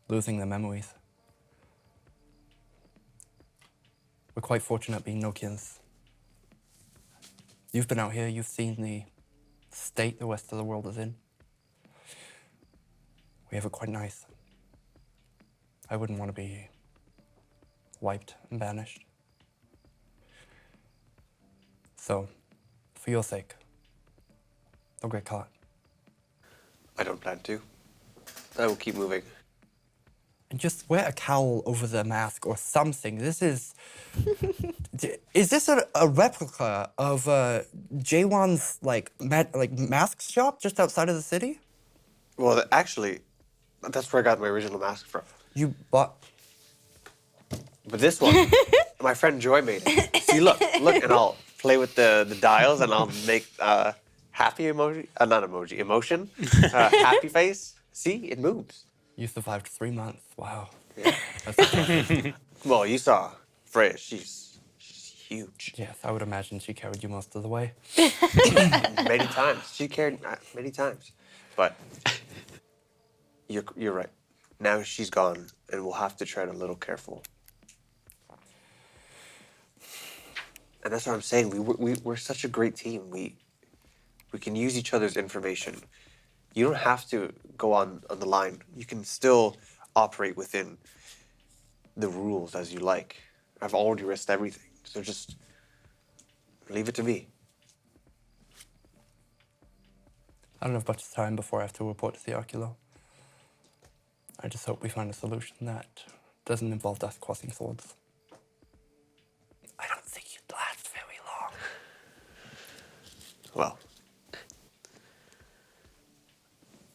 losing their memories. We're quite fortunate being Nokians. You've been out here, you've seen the state the rest of the world is in. We have it quite nice. I wouldn't want to be wiped and banished. So, for your sake, don't get caught. I don't plan to. I will keep moving. And just wear a cowl over the mask or something. This is... Is this a replica of J1's mask shop just outside of the city? Well, actually, that's where I got my original mask from. You bought... But this one, my friend Joy made it. See, look, and I'll play with the dials, and I'll make happy emoji, not emoji, emotion, happy face. See, it moves. You survived 3 months. Wow. Yeah. That's impressive. Well, you saw Freya. She's huge. Yes, I would imagine she carried you most of the way. Many times. She carried many times. But you're right. Now she's gone, and we'll have to tread a little careful. And that's what I'm saying. We're such a great team. We can use each other's information. You don't have to go on the line. You can still operate within the rules as you like. I've already risked everything, so just leave it to me. I don't have much time before I have to report to the Arculo. I just hope we find a solution that doesn't involve us crossing swords. I don't think you'd last very long. Well,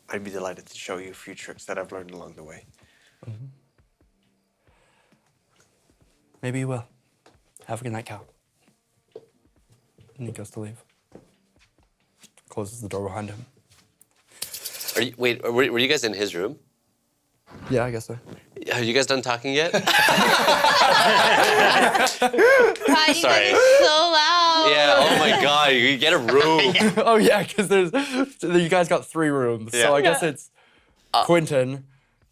I'd be delighted to show you a few tricks that I've learned along the way. Mm-hmm. Maybe you will. Have a good night, Cal. And he goes to leave. Closes the door behind him. Were you guys in his room? Yeah, I guess so. Have you guys done talking yet? God, you Sorry. guys are so loud. Yeah, oh my god, you get a room. Oh yeah, because you guys got 3 rooms, Yeah. so I guess it's Quentin,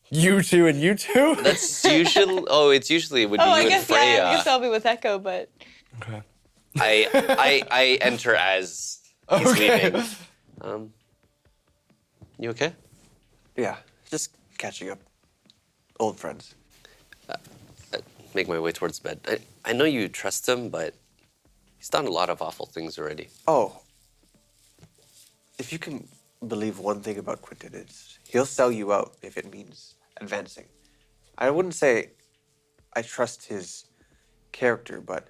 you two, and you two. That's usually, it usually would be Oh, you I and guess, Freya. yeah, I guess I'll be with Echo, but Okay. I enter as he's Okay. leaving. You okay? Yeah, just catching up. Old friends. Make my way towards bed. I know you trust him, but he's done a lot of awful things already. Oh, if you can believe one thing about Quentin, it's he'll sell you out if it means advancing. I wouldn't say I trust his character, but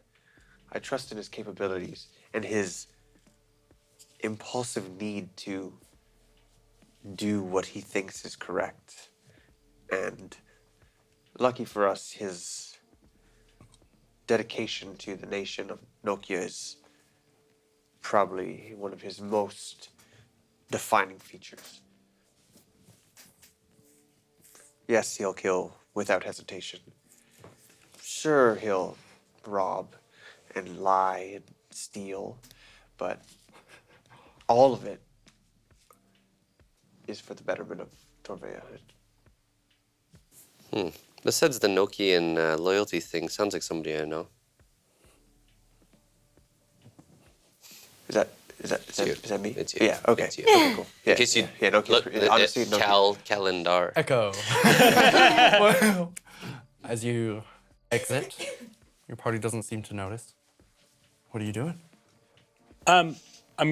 I trust in his capabilities and his impulsive need to do what he thinks is correct. And lucky for us, his dedication to the nation of Nokia is probably one of his most defining features. Yes, he'll kill without hesitation. Sure, he'll rob and lie and steal, but all of it is for the betterment of Torvea. Besides the Nokian loyalty thing, sounds like somebody I know. Is that you. is that me? It's you. Yeah. Okay. It's you. Okay. Cool. Yeah. In case you yeah. Nokia. look, Honestly, Nokia. calendar. Echo. Well, as you exit, your party doesn't seem to notice. What are you doing? I'm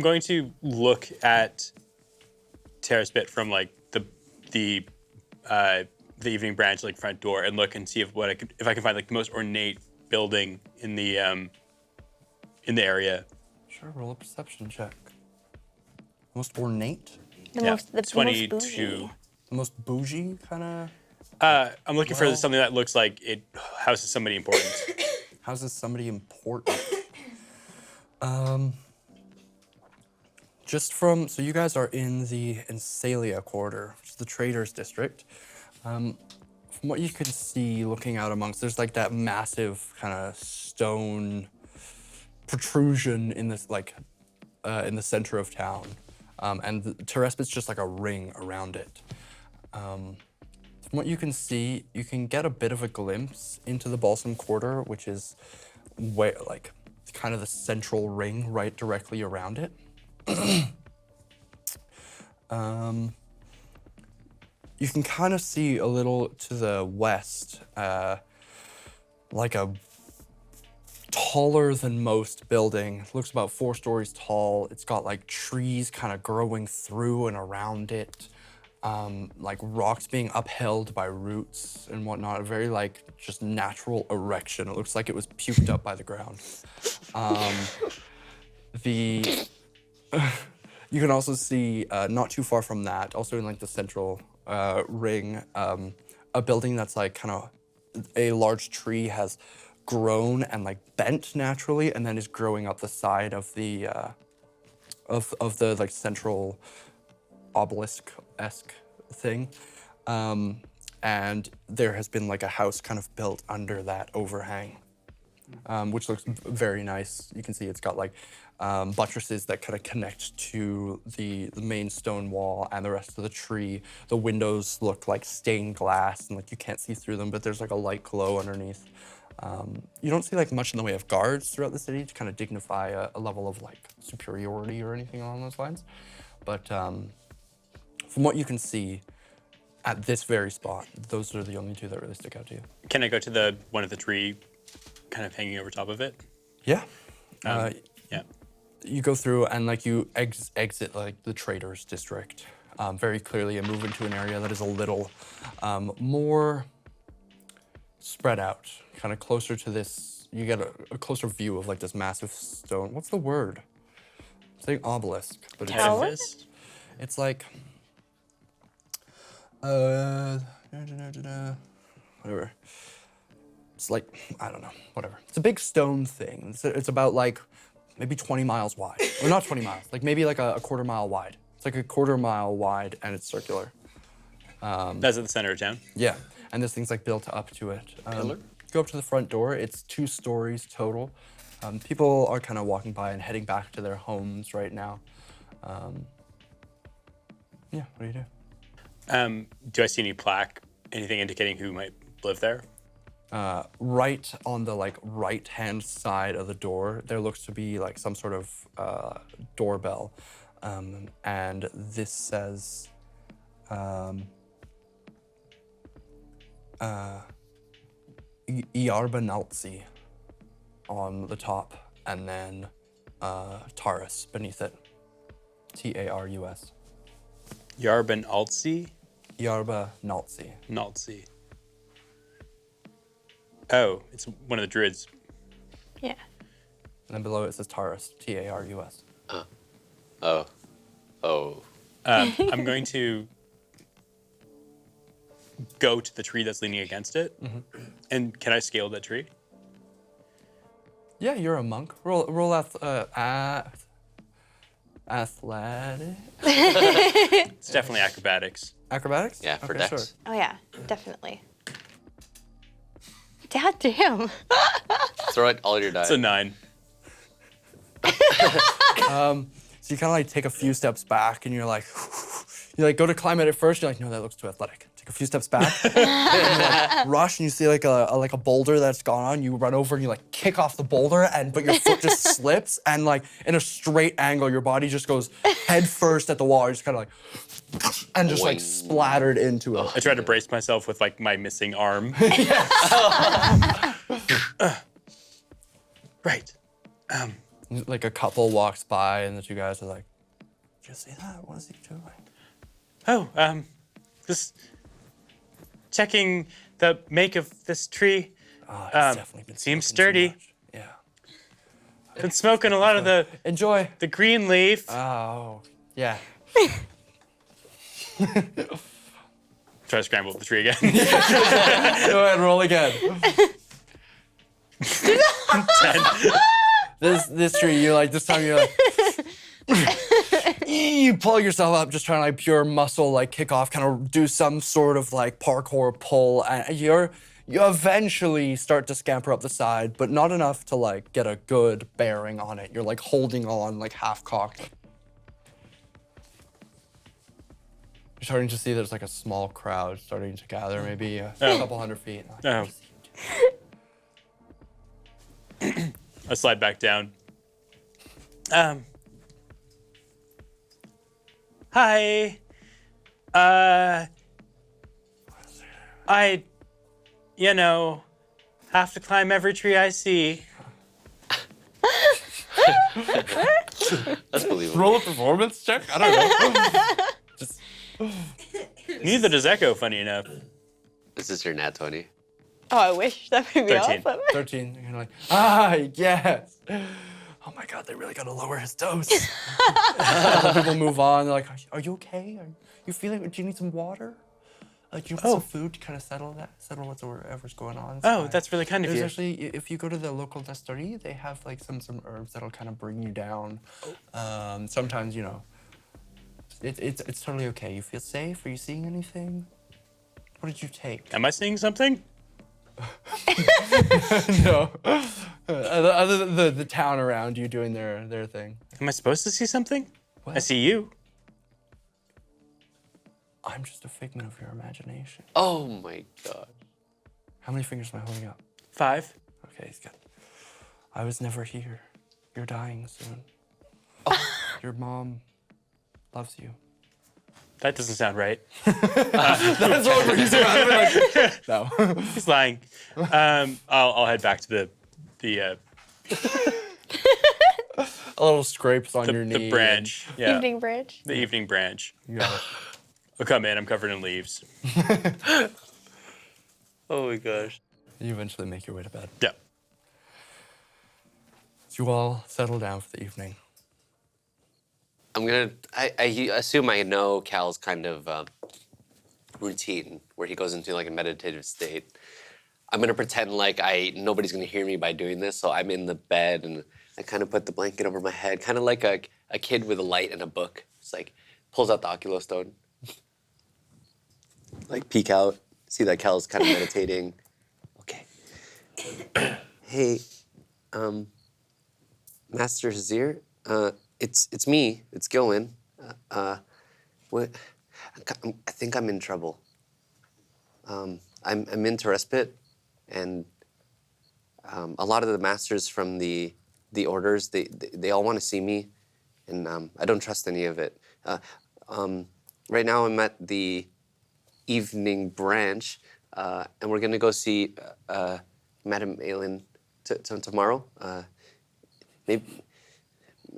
going to look at Terrace Bit from like the evening branch like front door and look and see if I can find like the most ornate building in the area. Sure, roll a perception check. Most ornate? the Yeah, most 22. The most bougie kind of? I'm looking for something that looks like it houses somebody important. How's this somebody important? So you guys are in the Ensalia quarter, which is the traders district. From what you can see looking out amongst, there's like that massive kind of stone protrusion in this in the center of town. And the Terespit's just like a ring around it. From what you can see, you can get a bit of a glimpse into the Balsam Quarter, which is where, like, kind of the central ring right directly around it. You can kind of see a little to the west, like a taller than most building. It looks about 4 stories tall. It's got like trees kind of growing through and around it. Like rocks being upheld by roots and whatnot. A very like just natural erection. It looks like it was puked up by the ground. You can also see not too far from that, also in like the central ring, a building that's like kind of a large tree has grown and like bent naturally, and then is growing up the side of the like central obelisk-esque thing. And there has been like a house kind of built under that overhang, which looks very nice. You can see it's got like buttresses that kind of connect to the main stone wall and the rest of the tree. The windows look like stained glass and like you can't see through them, but there's like a light glow underneath. You don't see like much in the way of guards throughout the city to kind of dignify a level of like superiority or anything along those lines. But from what you can see at this very spot, those are the only two that really stick out to you. Can I go to the one of the tree kind of hanging over top of it? Yeah. Yeah. You go through and like you exit like the traders district very clearly and move into an area that is a little more spread out, kind of closer to this. You get a closer view of like this massive stone. What's the word? It's like obelisk, but Edifice? it's like whatever. It's like, I don't know, whatever. It's a big stone thing. It's about like maybe 20 miles wide. Or not 20 miles, like maybe like a quarter mile wide. It's like a quarter mile wide and it's circular. That's at the center of town. Yeah, and this thing's like built up to it. Go up to the front door. It's 2 stories total. People are kind of walking by and heading back to their homes right now. Yeah, what do you do? Do I see any plaque, anything indicating who might live there? Right on the like right-hand side of the door, there looks to be like some sort of doorbell, and this says Iarbanaltsi on the top, and then Taurus beneath it. Tarus. Yarban Altsi? Iarbanaltsi. Naltsi. Oh, it's one of the druids. Yeah. And then below it says Taurus. Tarus. Oh. I'm going to go to the tree that's leaning against it. And can I scale that tree? Yeah, you're a monk. Roll athletic. It's definitely acrobatics. Acrobatics? Yeah, for Okay, dex. sure. Oh yeah, definitely. Dad, damn. Throw out all your It's a die. 9. So you kind of like take a few steps back and you're like, you like go to climb it at first. You're like, no, that looks too athletic. Take a few steps back. And you like rush and you see like a boulder that's gone on. You run over and you like kick off the boulder but your foot just slips and like in a straight angle, your body just goes head first at the wall. You're just kind of like, and just like Boing. splattered into it. I try to brace myself with like my missing arm. Right. Like a couple walks by and the two guys are like, did you see that? What is he doing? Oh, just checking the make of this tree. Oh, he's definitely been Seems smoking too sturdy. much. Yeah. Been smoking a lot of Enjoy. the green leaf. Oh, yeah. Try to scramble up the tree again. Go ahead, roll again. 10. This tree, you're like, this time you're like, you pull yourself up, just trying to like pure muscle, like kick off, kind of do some sort of like parkour pull, and you eventually start to scamper up the side, but not enough to like get a good bearing on it. You're like holding on, like half cocked. You're starting to see there's like a small crowd starting to gather, maybe a couple hundred feet. Oh. I slide back down. Hi. I, have to climb every tree I see. That's believable. Roll a performance check? I don't know. Just, Neither does Echo, funny enough. This is your nat 20. Oh, I wish that would be 13. awesome. 13. You're like, yes. Oh my God, they really gotta lower his dose. Other people move on. They're like, are you okay? Are you feeling? Do you need some water? Like you want some food to kind of settle whatever's going on. Oh, inside. that's really kind of There's you. actually, if you go to the local distillery, they have like some herbs that'll kind of bring you down. Sometimes, you know, it's totally okay. You feel safe? Are you seeing anything? What did you take? Am I seeing something? No. Other than the town around you doing their thing. Am I supposed to see something? What? I see you. I'm just a figment of your imagination. Oh my god. How many fingers am I holding up? 5. Okay, he's good. I was never here. You're dying soon. Your mom loves you. That doesn't sound right. That's what he's like, no. He's lying. I'll head back to the A little scrapes on your knee. the branch. Yeah. Evening bridge. The evening branch. Yeah. I'll come in. I'm covered in leaves. Oh my gosh. You eventually make your way to bed. Yeah. So you all settle down for the evening. I assume I know Cal's kind of routine where he goes into like a meditative state. I'm gonna pretend like nobody's gonna hear me by doing this, so I'm in the bed and I kind of put the blanket over my head, kind of like a kid with a light and a book. It's like pulls out the Oculus stone, like peek out, see that Cal's kind of meditating. Okay. Hey, Master Hazir, it's me. It's Gilwin. What? I think I'm in trouble. I'm into respite, and a lot of the masters from the orders they all want to see me, and I don't trust any of it. Right now I'm at the evening branch, and we're gonna go see Madame Aylin tomorrow.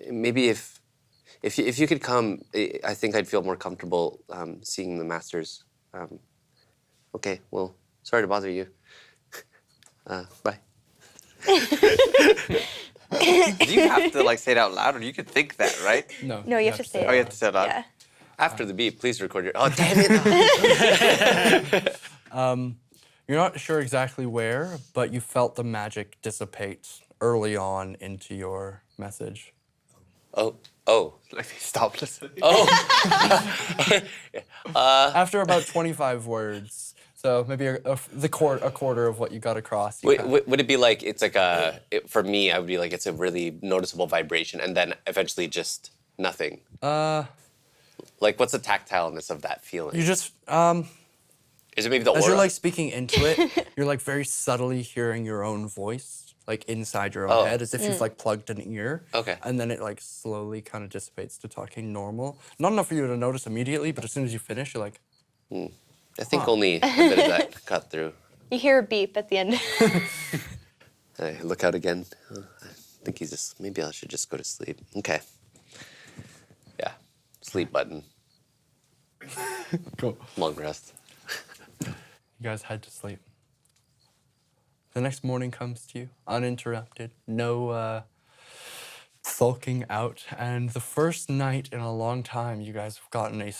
Maybe if you could come, I think I'd feel more comfortable seeing the masters. Okay, well, sorry to bother you. Bye. Do you have to like say it out loud, or you could think that, right? No. No, you have to say it. Oh, you have to say it out loud. Yeah. After the beep, please record your. Oh, damn it! You're not sure exactly where, but you felt the magic dissipate early on into your message. Oh. Like stop listening. After about 25 words, so maybe a quarter of what you got across. Would it be like it's like for me? I would be like it's a really noticeable vibration, and then eventually just nothing. Like what's the tactileness of that feeling? You just Is it maybe the as aura? you're like speaking into it, you're like very subtly hearing your own voice, like inside your own head, as if you've like plugged an ear. Okay. And then it like slowly kind of dissipates to talking normal. Not enough for you to notice immediately, but as soon as you finish, you're like, I think only a bit of that cut through. You hear a beep at the end. I look out again. I think he's just. Maybe I should just go to sleep. Okay. Yeah. Sleep button. cool. Long rest. You guys head to sleep. The next morning comes to you, uninterrupted, no sulking out, and the first night in a long time, you guys have gotten a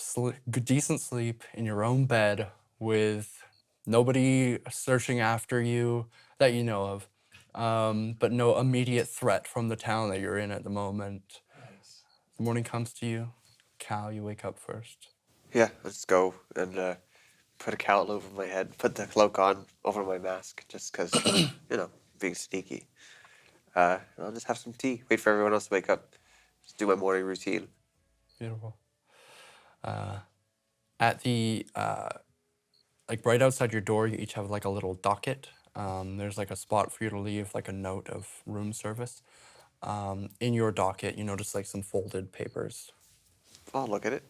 decent sleep in your own bed with nobody searching after you that you know of, but no immediate threat from the town that you're in at the moment. The morning comes to you. Cal, you wake up first. Yeah, let's go and put a cowl over my head, put the cloak on over my mask, just because, you know, being sneaky. And I'll just have some tea, wait for everyone else to wake up, just do my morning routine. Beautiful. At the, like right outside your door, you each have like a little docket. There's like a spot for you to leave like a note of room service. In your docket, you notice like some folded papers. I'll look at it.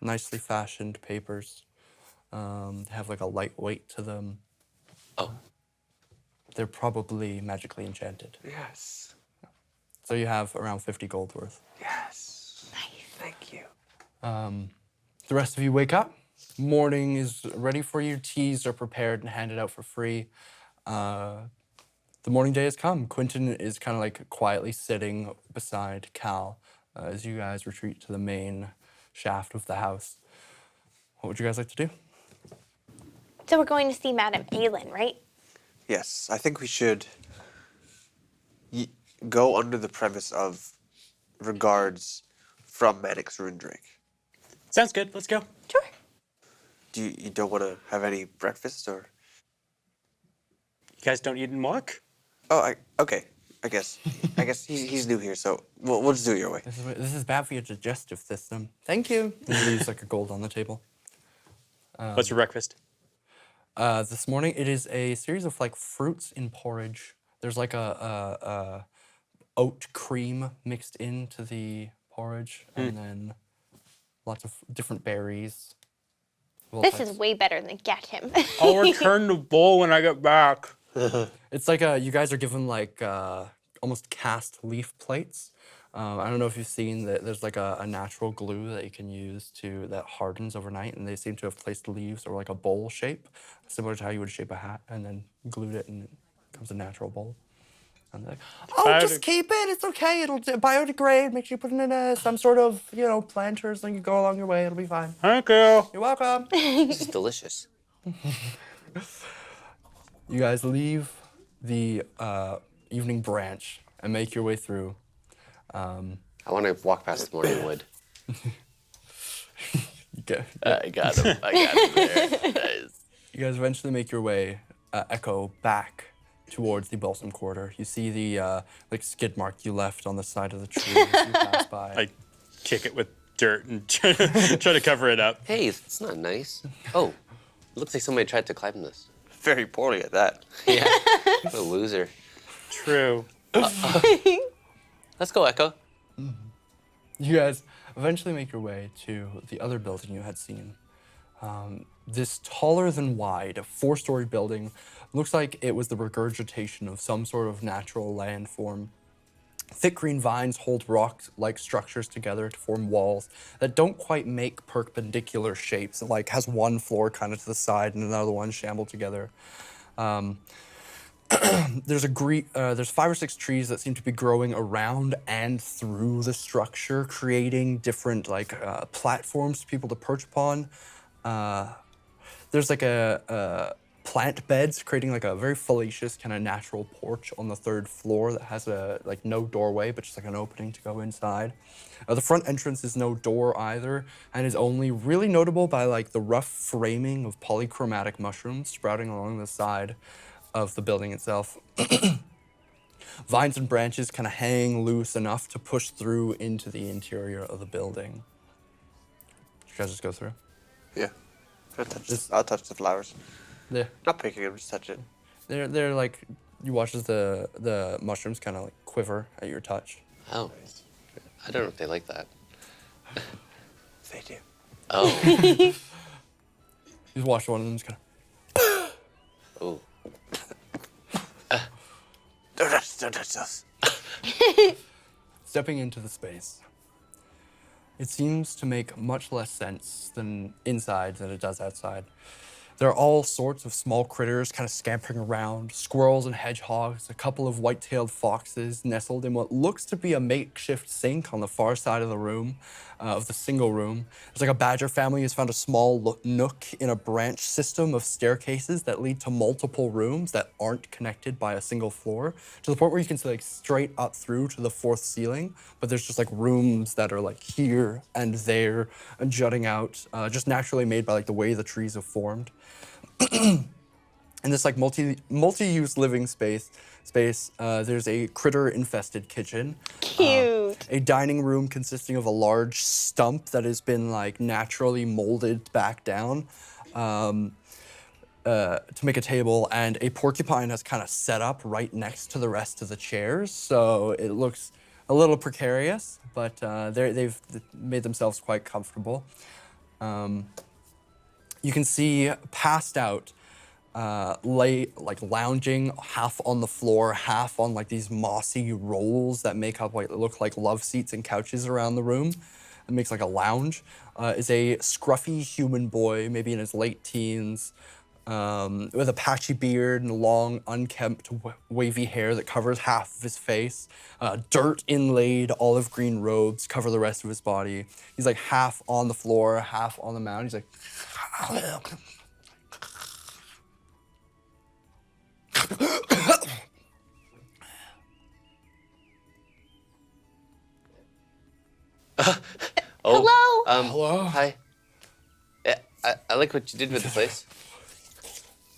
Nicely fashioned papers. Have like a light weight to them. Oh. They're probably magically enchanted. Yes. So you have around 50 gold worth. Yes. Nice. Thank you. The rest of you wake up. Morning is ready for you. Teas are prepared and handed out for free. The morning day has come. Quentin is kind of like quietly sitting beside Cal as you guys retreat to the main shaft of the house. What would you guys like to do? So we're going to see Madame Aylin, right? Yes, I think we should go under the premise of regards from Mannix Rundrake. Sounds good. Let's go. Sure. You don't want to have any breakfast or? You guys don't eat and walk? Oh, okay. I guess he's new here, so we'll just do it your way. This is bad for your digestive system. Thank you. He leaves like a gold on the table. What's your breakfast? This morning it is a series of like fruits in porridge. There's like a oat cream mixed into the porridge, and then lots of different berries. This is way better than get him. I'll return the bowl when I get back. It's like you guys are given like almost cast leaf plates. I don't know if you've seen that there's like a natural glue that you can use that hardens overnight, and they seem to have placed leaves or like a bowl shape, similar to how you would shape a hat, and then glued it and it becomes a natural bowl. And they're like, oh, just keep it. It's okay. It'll biodegrade. Make sure you put it in some sort of, planter or something. You go along your way. It'll be fine. Thank you. You're welcome. This is delicious. You guys leave the evening branch and make your way through. I want to walk past the morning wood. I got him. There. Nice. You guys eventually make your way, Echo, back towards the balsam quarter. You see the skid mark you left on the side of the tree as you pass by. I kick it with dirt and try to cover it up. Hey, it's not nice. Oh, it looks like somebody tried to climb this. Very poorly at that. Yeah, what a loser. True. Let's go, Echo. You guys eventually make your way to the other building you had seen. This taller than wide, 4-story building looks like it was the regurgitation of some sort of natural landform. Thick green vines hold rock-like structures together to form walls that don't quite make perpendicular shapes. It like has one floor kind of to the side and another one shambled together. There's 5 or 6 trees that seem to be growing around and through the structure, creating different platforms for people to perch upon. There's like a plant beds creating like a very fallacious kind of natural porch on the 3rd floor that has no doorway, but just like an opening to go inside. The front entrance is no door either, and is only really notable by like the rough framing of polychromatic mushrooms sprouting along the side of the building itself. Vines and branches kind of hang loose enough to push through into the interior of the building. You guys just go through? Yeah. I'll touch the flowers. Yeah. Not picking them, just touch it. They're like, you watch as the mushrooms kind of like quiver at your touch. Oh, I don't know if they like that. They do. Oh. You just watch one of them just kind of. Oh. Don't touch those. Stepping into the space. It seems to make much less sense inside than it does outside. There are all sorts of small critters kind of scampering around, squirrels and hedgehogs, a couple of white-tailed foxes nestled in what looks to be a makeshift sink on the far side of the room, of the single room. There's like a badger family has found a small nook in a branch system of staircases that lead to multiple rooms that aren't connected by a single floor, to the point where you can see like straight up through to the 4th ceiling, but there's just like rooms that are like here and there and jutting out, just naturally made by like the way the trees have formed. In this like multi-use living space, there's a critter-infested kitchen. Cute. A dining room consisting of a large stump that has been like naturally molded back down to make a table, and a porcupine has kind of set up right next to the rest of the chairs, so it looks a little precarious, but they've made themselves quite comfortable. You can see passed out, lounging half on the floor, half on like these mossy rolls that make up what look like love seats and couches around the room. It makes like a lounge. Is a scruffy human boy, maybe in his late teens, with a patchy beard and long, unkempt, wavy hair that covers half of his face. Dirt inlaid olive green robes cover the rest of his body. He's like half on the floor, half on the mound. He's like Oh, Hello? Hello? Hi. Yeah, I like what you did with the place.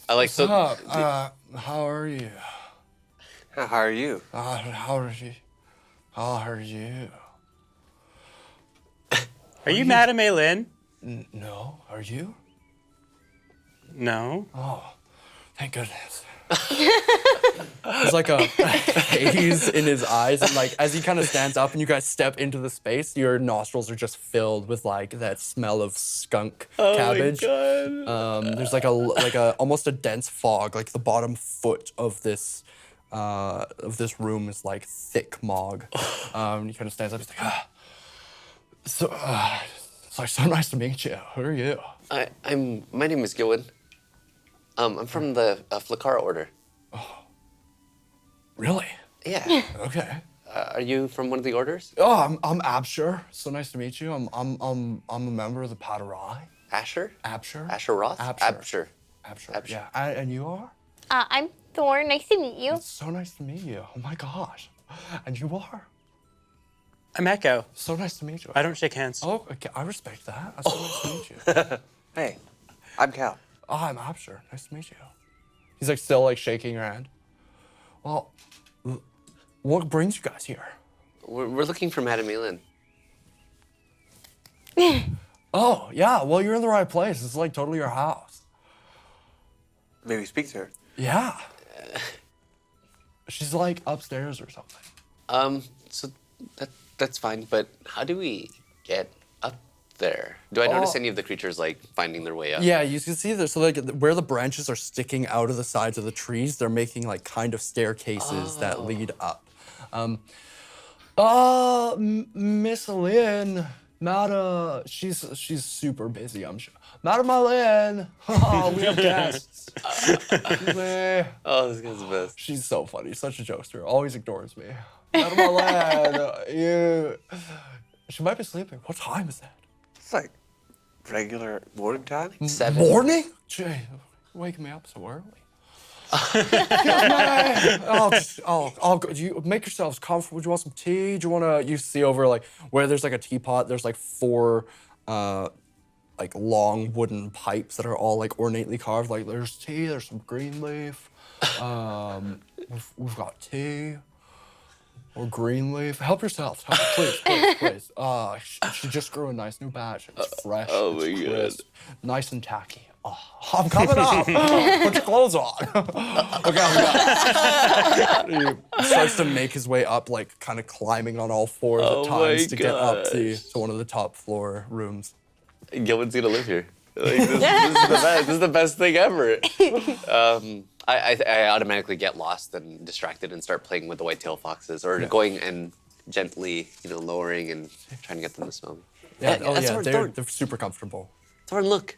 I like so. How are you? How are you? How are you? How are you? Are you Madame Aylin? No, are you? No. Oh, thank goodness. There's like a haze in his eyes, and like as he kind of stands up and you guys step into the space, your nostrils are just filled with like that smell of skunk cabbage. There's like a almost a dense fog, like the bottom foot of this room is like thick mog. He kind of stands up, he's like, it's like so nice to meet you. Who are you? My name is Gilwin. I'm from the Flickara Order. Really? Yeah. Okay. Are you from one of the orders? Oh, I'm Absher. So nice to meet you. I'm a member of the Padarai. Asher? Absher. Asher Roth? Absher. Absher. Absher. Yeah. And you are? I'm Thorn. Nice to meet you. It's so nice to meet you. Oh my gosh. And you are? I'm Echo. So nice to meet you. I don't shake hands. Oh, okay. I respect that. That's so nice to meet you. Hey, I'm Cal. Oh, I'm Absher. Nice to meet you. He's like still like shaking your hand. Well, what brings you guys here? We're looking for Madame Elin. Oh, yeah. Well, you're in the right place. It's like totally your house. Maybe speak to her. Yeah. She's like upstairs or something. So that's fine, but how do we get up there? Do I notice any of the creatures like finding their way up? Yeah, you can see there. So like where the branches are sticking out of the sides of the trees, they're making like kind of staircases that lead up. Miss Lynn, she's super busy, I'm sure. Madam Lynn, we have guests. Oh, this guy's the best. She's so funny, such a jokester. Always ignores me. Madam Lynn, she might be sleeping. What time is that? It's like regular morning time. 7. Morning? Jay, waking me up so early. I'll go. You make yourselves comfortable. Do you want some tea? Do you want to? You see over like where there's like a teapot. There's like 4, like long wooden pipes that are all like ornately carved. Like there's tea. There's some green leaf. We've got tea. Or green leaf. Help yourself. Please. She just grew a nice new batch. It's fresh. Oh it's my crisp, nice and tacky. Oh, I'm coming up. Put your clothes on. Okay. He starts to make his way up, like kind of climbing on all 4s Oh at times my to get up to gosh. one of the top floor rooms. Gilwin's gonna live here. Like, this is the best. This is the best thing ever. I automatically get lost and distracted and start playing with the white-tailed foxes, or going and gently, lowering and trying to get them to smell me. Yeah, Thorn, they're super comfortable. Thorn, look.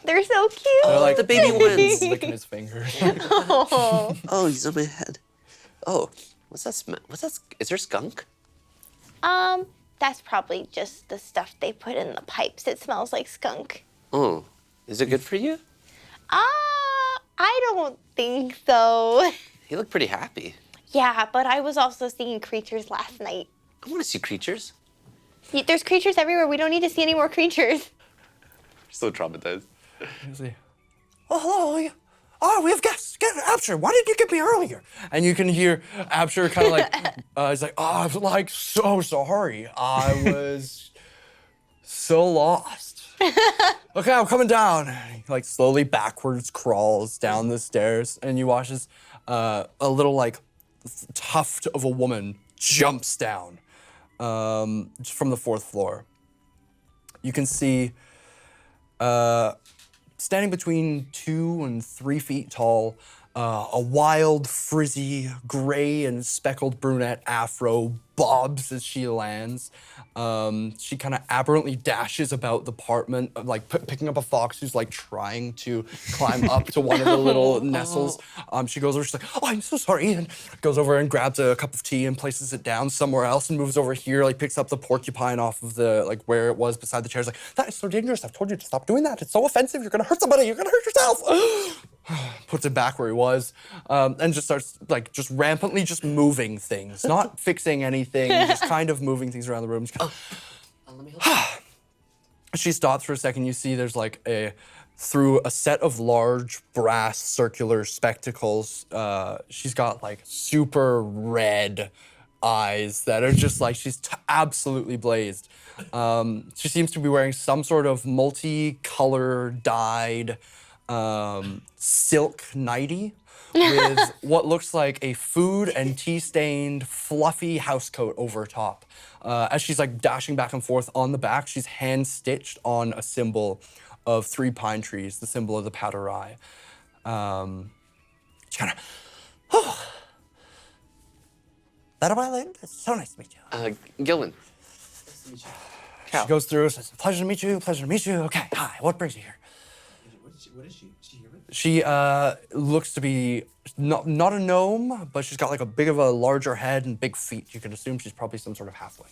They're so cute. They're like the baby ones. He's licking his fingers. Oh. Oh, he's on my head. Oh, what's that smell? What's that? Is there skunk? That's probably just the stuff they put in the pipes. It smells like skunk. Oh, is it good for you? I don't think so. You look pretty happy. Yeah, but I was also seeing creatures last night. I want to see creatures. There's creatures everywhere. We don't need to see any more creatures. So traumatized. You see, oh, hello. Oh, we have guests. Absher, why didn't you get me earlier? And you can hear Absher kind of like, he's like, oh, I'm like so sorry. I was so lost. Okay, I'm coming down. He like slowly backwards crawls down the stairs, and you watch as a little like tuft of a woman jumps down from the 4th floor. You can see standing between 2 and 3 feet tall, a wild, frizzy, gray and speckled brunette afro, bobs as she lands. She kind of aberrantly dashes about the apartment, like picking up a fox who's like trying to climb up to one of the little nestles. She goes over, she's like, oh, I'm so sorry, and goes over and grabs a cup of tea and places it down somewhere else and moves over here, like picks up the porcupine off of the, like where it was beside the chairs, like, that is so dangerous, I've told you to stop doing that, it's so offensive, you're gonna hurt somebody, you're gonna hurt yourself. Puts it back where he was, and just starts like just rampantly just moving things, not fixing anything, just kind of moving things around the room. Let me help. She stops for a second. You see there's like through a set of large brass circular spectacles, she's got like super red eyes that are just like, she's absolutely blazed. She seems to be wearing some sort of multi-color dyed silk nightie with what looks like a food and tea stained fluffy housecoat over top. As she's like dashing back and forth on the back, she's hand stitched on a symbol of 3 pine trees, the symbol of the powder rye. She kind of, that a while it's so nice to meet you. Gilman. She goes through, says, pleasure to meet you, pleasure to meet you. Okay, hi, what brings you here? What is she? Is she human? She looks to be not a gnome, but she's got like a big of a larger head and big feet. You could assume she's probably some sort of halfway.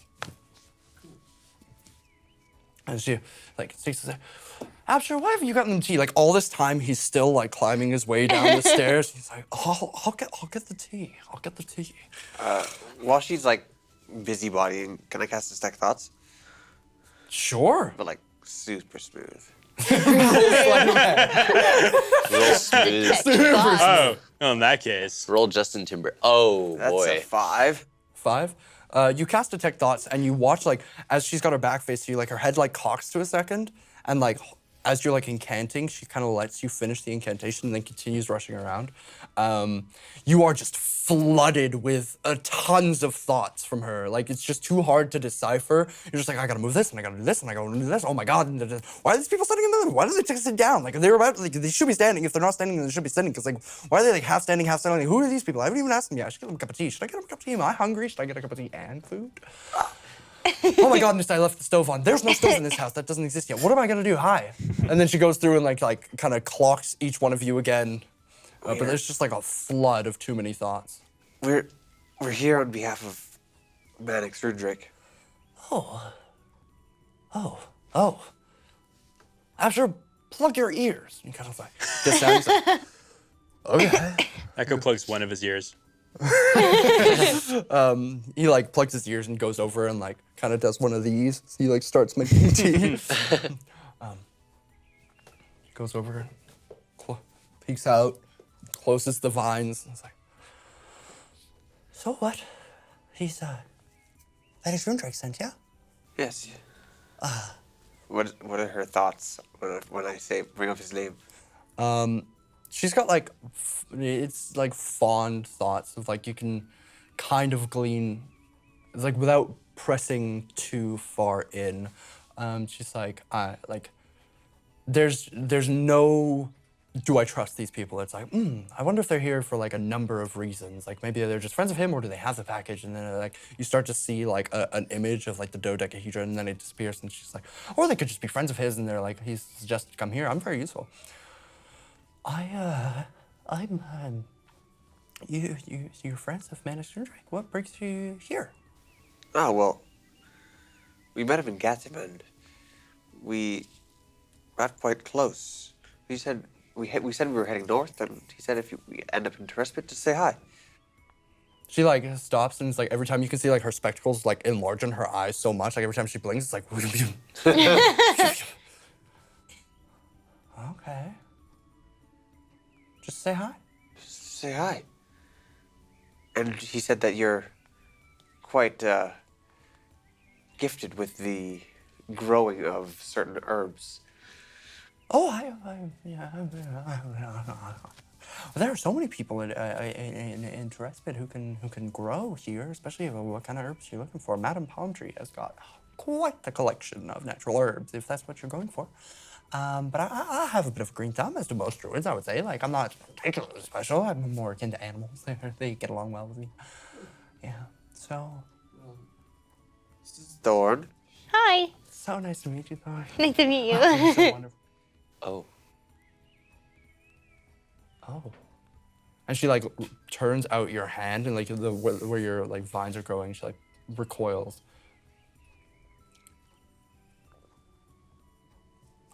And she like takes the Absher, why have you gotten them tea? Like all this time he's still like climbing his way down the stairs. He's like, I'll get the tea. I'll get the tea. While she's like busybodying, can I cast Detect Thoughts? Sure. But like super smooth. Real smooth. Oh, well, in that case. Roll Justin Timber. Oh, That's boy. a 5. 5. You cast Detect Thoughts and you watch like as she's got her back face to you, like her head like cocks to a second, and like as you're like incanting, she kind of lets you finish the incantation and then continues rushing around. You are just flooded with tons of thoughts from her. Like it's just too hard to decipher. You're just like, I gotta move this and I gotta do this and I gotta do this. Oh my God! Why are these people sitting in the room? Why do they sit down? Like they're about like they should be standing. If they're not standing, then they should be sitting. Because like why are they like half standing, half standing? Like, who are these people? I haven't even asked them yet. I should get them a cup of tea. Should I get them a cup of tea? Am I hungry? Should I get a cup of tea and food? Oh my God, I left the stove on. There's no stove in this house. That doesn't exist yet. What am I gonna do? Hi. And then she goes through and like kind of clocks each one of you again. But there's just like a flood of too many thoughts. We're here on behalf of Manic Rudrick. After plug your ears. You kind of like gets down and he's like, okay. Echo plugs one of his ears. He like plugs his ears and goes over and like kind of does one of these. So he like starts making tea. Goes over, peeks out, closes the vines. And it's like, so what? He's that is Rundrake sent, yeah? Yes. What are her thoughts when I say bring up his name? She's got like, it's like fond thoughts of like you can kind of glean, it's like without pressing too far in. She's like, there's no, do I trust these people? It's like, I wonder if they're here for like a number of reasons. Like maybe they're just friends of him or do they have the package? And then like you start to see like an image of like the dodecahedron and then it disappears and she's like, or they could just be friends of his and they're like, he's suggested come here. I'm very useful. You're friends of Manic Rudrick. What brings you here? Oh, well, we met him in Gatham and we got quite close. We said we were heading north and he said if we end up in Terrespit, just say hi. She like stops and it's like every time you can see like her spectacles like enlarge in her eyes so much, like every time she blinks, it's like, okay. Just say hi. Say hi. And he said that you're quite gifted with the growing of certain herbs. Oh, there are so many people in Terrespit who can grow here, especially what kind of herbs you're looking for. Madame Palm Tree has got quite the collection of natural herbs, if that's what you're going for. But I have a bit of a green thumb, as do most druids, I would say. Like, I'm not particularly special. I'm more akin to animals. They get along well with me. Yeah, so... This is Thorn. Hi. So nice to meet you, Thor. Nice to meet you. You're so wonderful. Oh. Oh. And she like turns out your hand and like where your like vines are growing, she like recoils.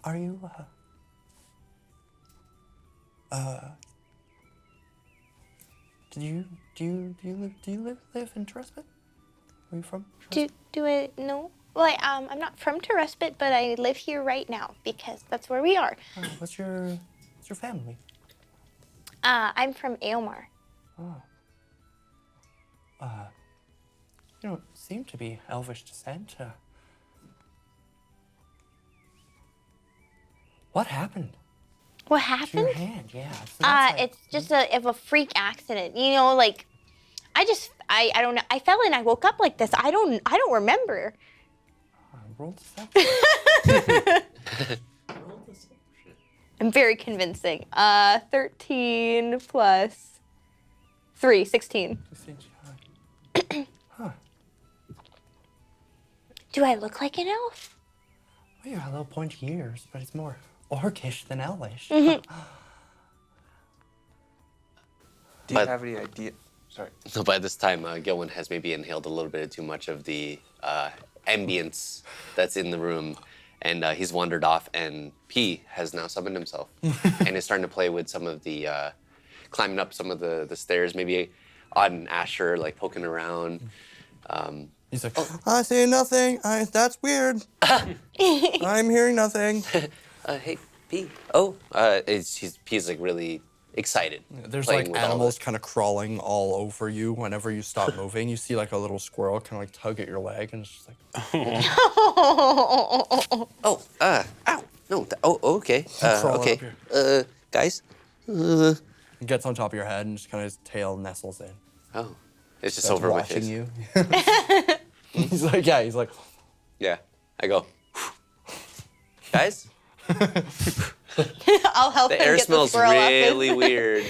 Are you do you live in Terespit? Where are you from? Do I know? Well, I'm not from Terespit, but I live here right now because that's where we are. What's your family? I'm from Aylmar. You don't seem to be elvish descent. What happened What to happened? your hand? Yeah. So that's like- It's just a freak accident. You know, like I don't know. I fell and I woke up like this. I don't remember. Roll deception. I'm very convincing. 13 plus 3, 16. Huh. Do I look like an elf? Well, you have a little pointy ears, but it's more orcish than elvish. Do you But- have any idea? Sorry. So by this time, Gilwin has maybe inhaled a little bit too much of the ambience that's in the room, and he's wandered off. And P has now summoned himself, and is starting to play with some of the climbing up some of the stairs, maybe on Asher, like poking around. He's like, I see nothing. That's weird. I'm hearing nothing. Hey, P. Oh, P's like really excited. There's playing like with all animals this. kind of crawling all over you whenever you stop moving. You see like a little squirrel kind of like tug at your leg, and it's just like, Oh, ow. No, okay. Crawling Okay. up here. Guys. He gets on top of your head and just kind of his tail nestles in. Oh, it's just Starts over with washing his. you. He's like, yeah, he's like, Yeah, I go. Guys, I'll help the him air get smells the squirrel really off. weird.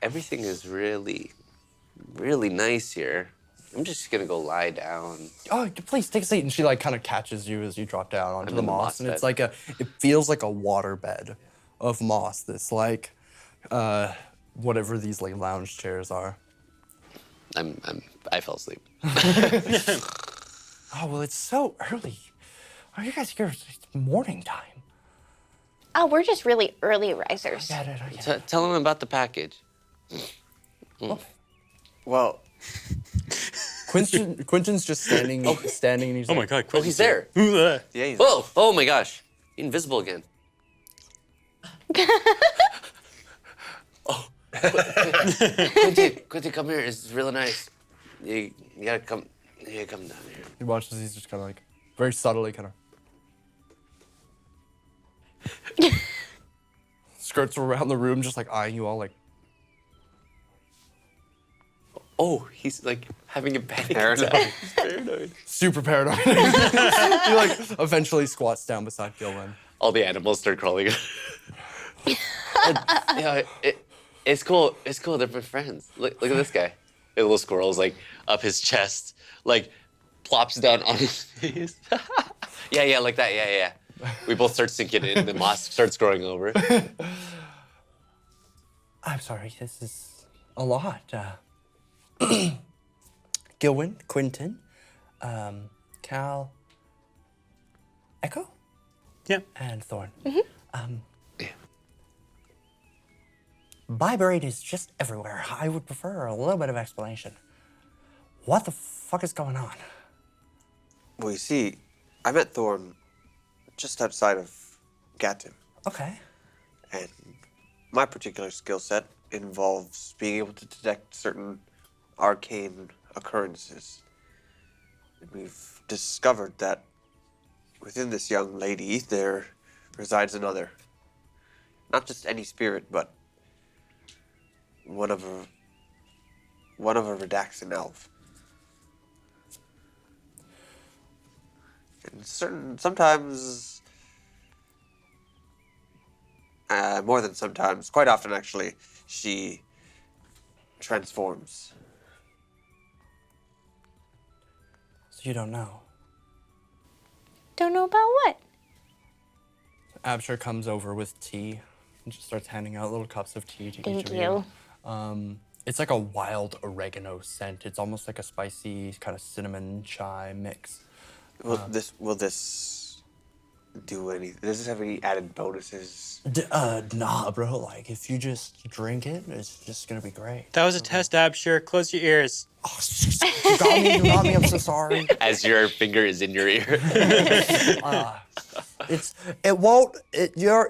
Everything is really, really nice here. I'm just gonna go lie down. oh, please take a seat. And she like kind of catches you as you drop down onto I'm the in the moss, moss and it's bed. like it feels like a water bed of moss. That's like, whatever these like lounge chairs are. I fell asleep. Oh well, it's so early. Oh, you guys here? It's morning time. Oh, we're just really early risers. I get it. Tell him about the package. Well, Quentin's just standing, and he's Oh my like, God! Oh, he's there. yeah. He's Whoa! Oh my gosh! Invisible again. Oh. Quentin, come here. It's really nice. You gotta come. You gotta come down here. He watches. He's just kind of like, very subtly, kind of skirts around the room, just like eyeing you all, like. Oh, he's like having a panic Paranoid. attack. He's paranoid. Super paranoid. He like eventually squats down beside Gilwin. All the animals start crawling. Yeah, it's cool. It's cool. They're my friends. Look at this guy. The little squirrel's like up his chest, like plops down on his face. Yeah, like that. Yeah. We both start sinking in. The moss starts growing over. I'm sorry, this is a lot. Gilwin, Quentin, Cal, Echo, Yeah. and Thorn. Yeah. Byberate is just everywhere. I would prefer a little bit of explanation. What the fuck is going on? Well, you see, I met Thorn just outside of Gatton, Okay. and my particular skill set involves being able to detect certain arcane occurrences. And we've discovered that within this young lady there resides another. Not just any spirit, but one of a Redaxan elf. And sometimes, more than sometimes, quite often actually, she transforms. You don't know. Don't know about what? Absher comes over with tea and just starts handing out little cups of tea to each Thank of you. It's like a wild oregano scent. It's almost like a spicy kind of cinnamon chai mix. Will this do anything? Does this have any added bonuses? Nah, bro. Like, if you just drink it, it's just gonna be great. That was a test, Absher. Close your ears. Oh, you got me. You got me. I'm so sorry. As your finger is in your ear.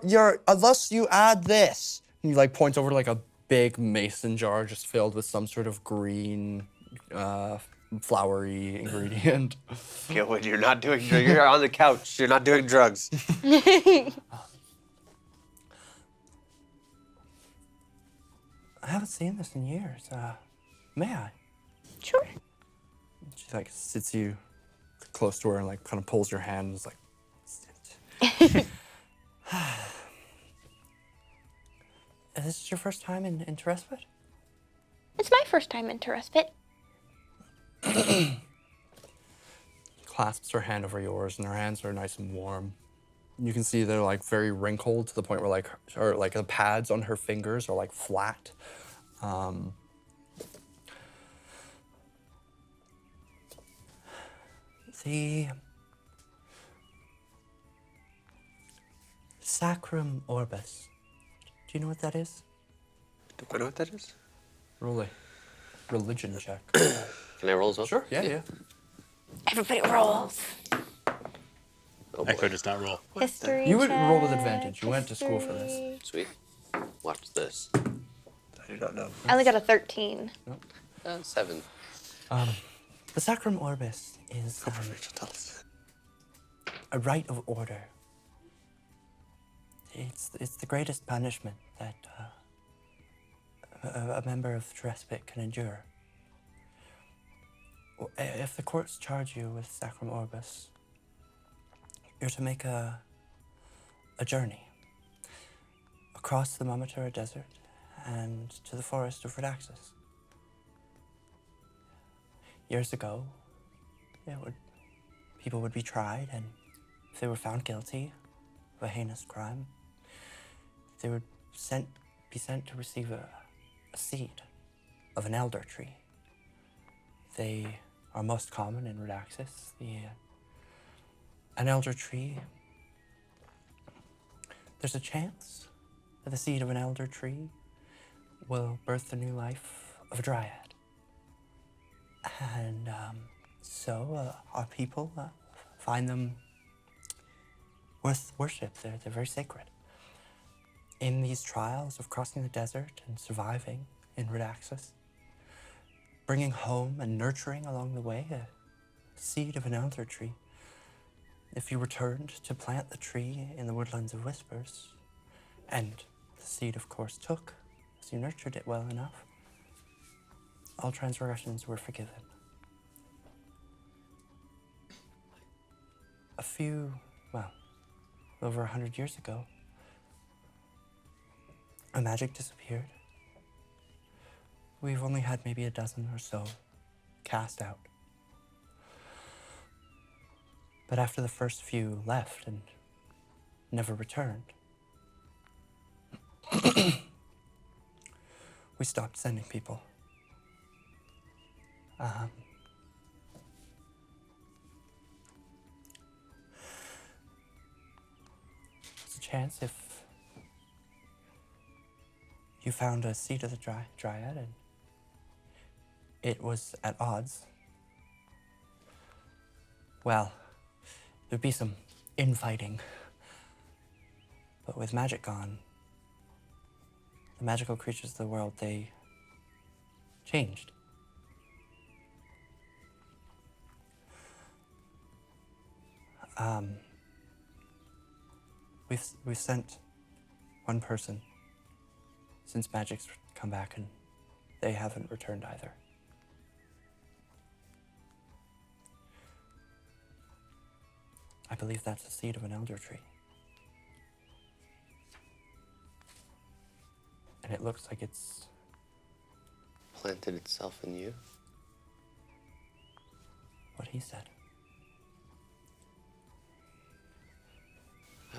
You're unless you add this. And he like points over to like a big mason jar just filled with some sort of green, flowery ingredient. Okay, when you're not doing drugs, you're on the couch. You're not doing drugs. I haven't seen this in years. May I? Sure. She like sits you close to her and like kind of pulls your hand and is like, sit. This is your first time in Respite? It's my first time into respite. Clasps her hand over yours, and her hands are nice and warm. You can see they're like very wrinkled to the point where like the pads on her fingers are like flat. The Sacrum Orbis. Do you know what that is? Do I know what that is? Roll a religion check. Can I roll as well? Sure, yeah. Everybody rolls. Oh, boy. Echo does not roll. History. You would roll with check, advantage. You went to school for this. history. Sweet. Watch this. I do not know. I only got a 13. 7. The Sacrum Orbis is a rite of order. It's the greatest punishment that a member of Respite can endure. If the courts charge you with Sacrum Orbis, you're to make a journey across the Mamatera Desert and to the forest of Redaxus. Years ago, people would be tried, and if they were found guilty of a heinous crime, they would be sent to receive a seed of an elder tree. They are most common in Redaxus. An elder tree, there's a chance that the seed of an elder tree will birth the new life of a dryad. And so our people find them worth worship. They're very sacred. In these trials of crossing the desert and surviving in Redaxus, bringing home and nurturing along the way a seed of an elder tree. If you returned to plant the tree in the woodlands of Whispers, and the seed, of course, took, as you nurtured it well enough, all transgressions were forgiven. Over 100 years ago, a magic disappeared. We've only had maybe a dozen or so cast out. But after the first few left and never returned, we stopped sending people. There's a chance if you found a seed of the dryad and it was at odds, well, there'd be some infighting. But with magic gone, the magical creatures of the world, they changed. We've sent one person since magic's come back, and they haven't returned either. I believe that's the seed of an elder tree. And it looks like it's Planted itself in you. what he said.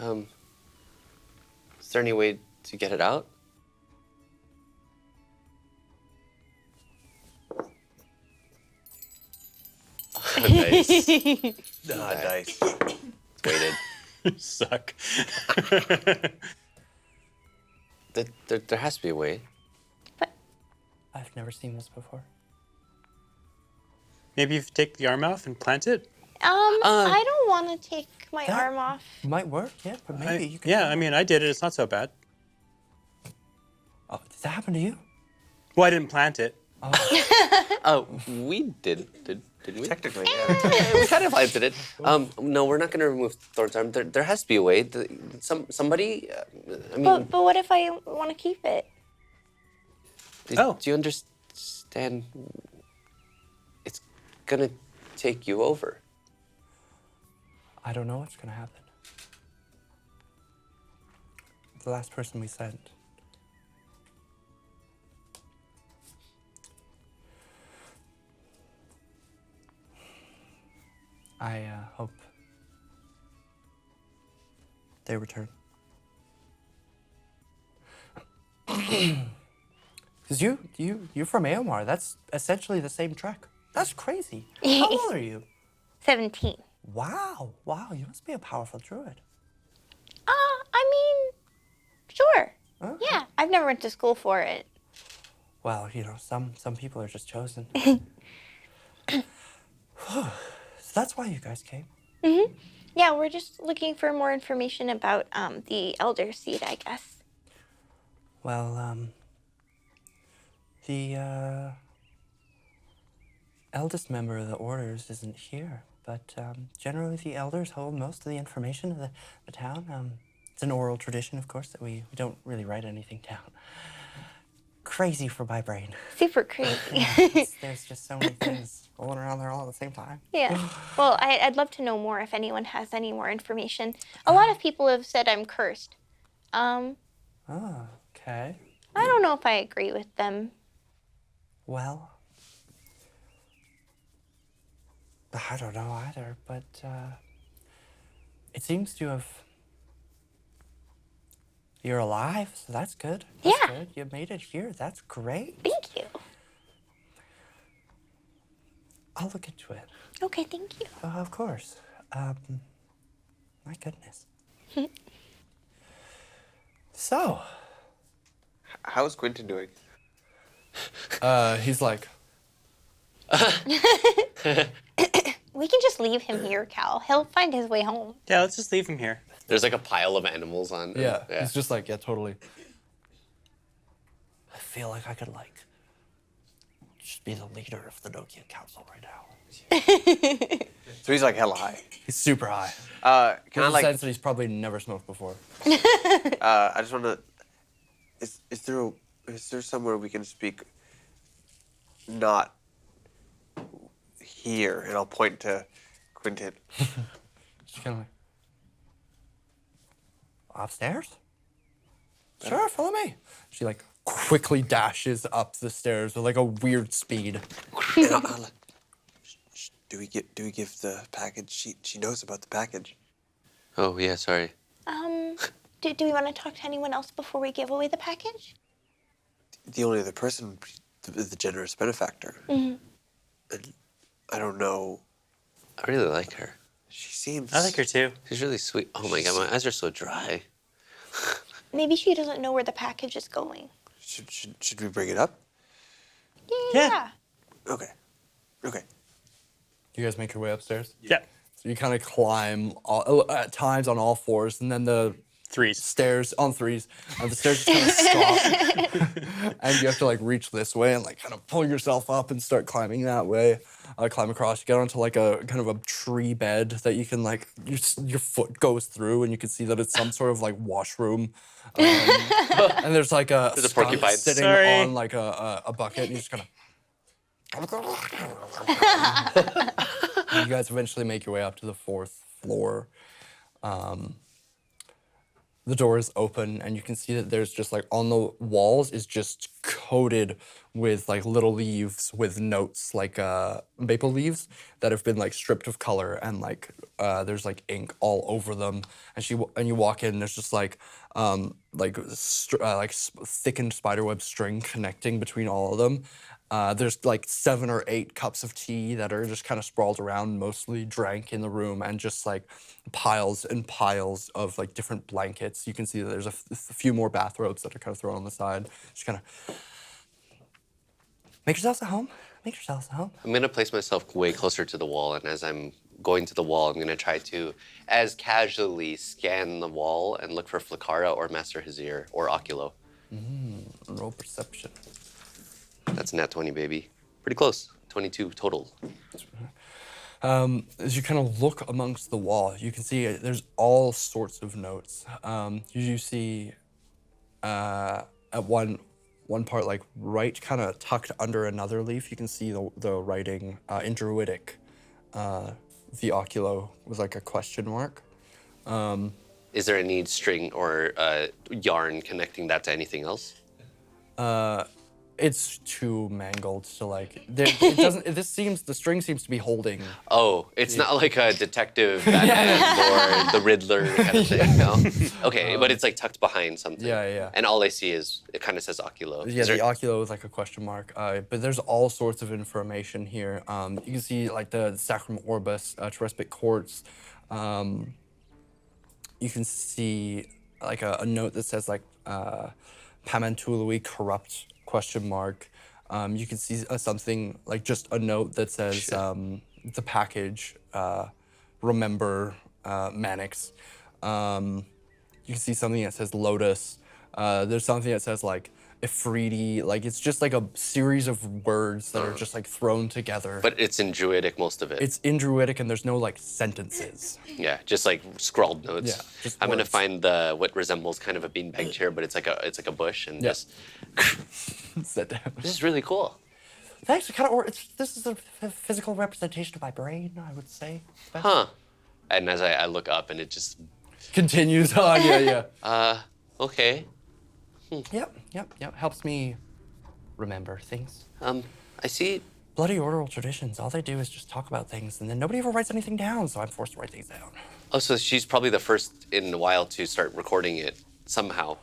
Is there any way to get it out? Nice. Nice. Waited. Suck. There has to be a way. I've never seen this before. Maybe you take the arm off and plant it? I don't want to take my That- arm off. Might work, yeah, but maybe you can. Yeah, I mean, I did it. It's not so bad. Oh, did that happen to you? Well, I didn't plant it. Oh, we did we? Technically, yeah. We kind of planted it. No, we're not going to remove Thorn's arm. There has to be a way. Somebody. I mean, But what if I want to keep it? do you understand? It's gonna take you over. I don't know what's gonna happen. The last person we sent. I hope they return. Because you're from Aomar. That's essentially the same trek. That's crazy. How old are you? 17. Wow, you must be a powerful druid. I mean, sure. Okay. Yeah, I've never went to school for it. Well, some people are just chosen. So that's why you guys came. Yeah, we're just looking for more information about the elder seed, I guess. Well, the eldest member of the orders isn't here, but generally the elders hold most of the information of the town. It's an oral tradition, of course, that we don't really write anything down. Crazy for my brain. Super crazy. There's just so many things rolling around there all at the same time. Yeah. Well, I'd love to know more if anyone has any more information. A lot of people have said I'm cursed. Oh, okay. I don't know if I agree with them. Well, I don't know either, but it seems to have. You're alive, so that's good. That's Yeah. good. You made it here. That's great. Thank you. I'll look into it. Okay, thank you. Of course. My goodness. So, How's Quentin doing? he's like, We can just leave him here, Cal. He'll find his way home. Yeah, let's just leave him here. There's like a pile of animals on. yeah. He's just like, yeah, totally. I feel like I could just be the leader of the Nokia Council right now. So he's like hella high. He's super high. Can I There's a like? sense that he's probably never smoked before. I just want to. Is there somewhere we can speak? Not here, and I'll point to Quentin. She's kind of like, upstairs? Sure, follow me. She like quickly dashes up the stairs with like a weird speed. And I'll, do we give the package? She knows about the package. Oh yeah, sorry. Do we want to talk to anyone else before we give away the package? The only other person would be the generous benefactor. And I don't know. I really like her. She seems. I like her too. She's really sweet. Oh my god, my eyes are so dry. Maybe she doesn't know where the package is going. Should we bring it up? Yeah. Okay. You guys make your way upstairs? Yeah. So you kind of climb at times on all fours, and then the Threes. stairs on threes. The stairs just kind of stop, and you have to like reach this way and like kind of pull yourself up and start climbing that way. Climb across. You get onto like a kind of a tree bed that you can like your foot goes through, and you can see that it's some sort of like washroom. And there's like a There's a skunk porcupine. sitting Sorry. on like a bucket, and you just kind of. You guys eventually make your way up to the 4th floor. The door is open, and you can see that there's just like on the walls is just coated with like little leaves with notes, like maple leaves that have been like stripped of color, and like there's like ink all over them. And you walk in, there's just like thickened spiderweb string connecting between all of them. There's like 7 or 8 cups of tea that are just kind of sprawled around, mostly drank in the room, and just like piles and piles of like different blankets. You can see that there's a few more bathrobes that are kind of thrown on the side. Just kind of make yourselves at home. Make yourselves at home. I'm gonna place myself way closer to the wall, and as I'm going to the wall, I'm gonna try to, as casually, scan the wall and look for Flicara or Master Hazir or Oculo. Roll perception. That's a nat 20, baby. Pretty close. 22 total. As you kind of look amongst the wall, you can see there's all sorts of notes. You see at one part, like right kind of tucked under another leaf, you can see the writing in Druidic, the Oculo with like a question mark. Is there any string or yarn connecting that to anything else? It's too mangled to like. It doesn't. The string seems to be holding. Oh, it's not like a detective Batman or the Riddler kind of thing, no? Okay, but it's like tucked behind something. Yeah. And all I see is, it kind of says Oculo. Yeah, the Oculo is like a question mark. But there's all sorts of information here. You can see like the Sacrum Orbis, Terrespic Quartz. You can see like a note that says like Pamantului Corrupt ? You can see something like just a note that says the package, remember Mannix. You can see something that says Lotus. There's something that says like Ifriti. Like it's just like a series of words that are just like thrown together. But it's in Druidic, most of it. It's in Druidic, and there's no like sentences. Yeah, just like scrawled notes. Yeah, just I'm gonna words. find what resembles kind of a beanbag chair, but it's like a bush, and Yeah. just Sit down. this is really cool. Thanks. This is a physical representation of my brain, I would say. Huh. And as I look up, and it just Continues on. Yeah. okay. Yep. Helps me remember things. I see. Bloody oral traditions, all they do is just talk about things, and then nobody ever writes anything down, so I'm forced to write things down. Oh, so she's probably the first in a while to start recording it somehow.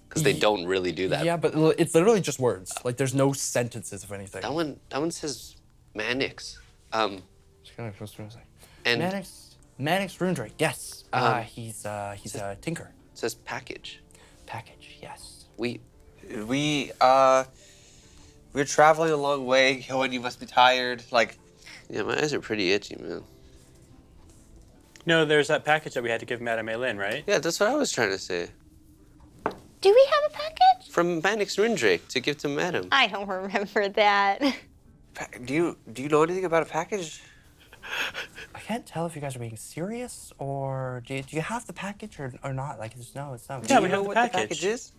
Because they don't really do that. Yeah, but it's literally just words. Like, there's no sentences of anything. That one says Mannix. Just kind of supposed to say. And Mannix Runedrake, yes. He's a tinker. it says package. Package, yes. We're traveling a long way. Helen, you must be tired. Like, Yeah, my eyes are pretty itchy, man. No, there's that package that we had to give Madame Aylin, right? Yeah, that's what I was trying to say. Do we have a package? From Mannix Rundrake to give to Madam. I don't remember that. do you know anything about a package? I can't tell if you guys are being serious, or do you have the package or not? Like, it's not. Yeah, Do we you know have the what package. the package is?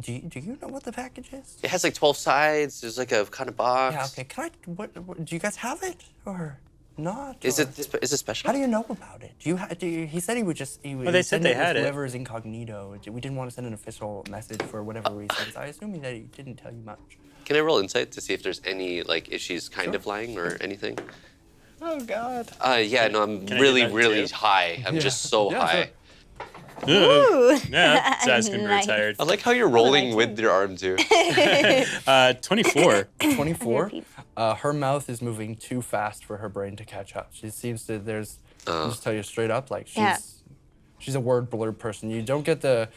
Do you know what the package is? It has like 12 sides. There's like a kind of box. Yeah, okay. Can I, what do you guys have it, or not? Is or- it special? How do you know about it? He said he would just. Well, they said send they it with had it. Whoever is incognito. We didn't want to send an official message for whatever reasons. I assume that he didn't tell you much. Can I roll insight to see if there's any, like, if she's kind of lying or anything? Oh God. Yeah, no, I'm Can I do really, that really too? high. I'm just so Yeah, high. sure. Ooh. Yeah, it's asking we're Nice. tired. I like how you're rolling with your arm too. 24. 24. Her mouth is moving too fast for her brain to catch up. She seems to. I'll just tell you straight up, like she's a word blurb person. You don't get the.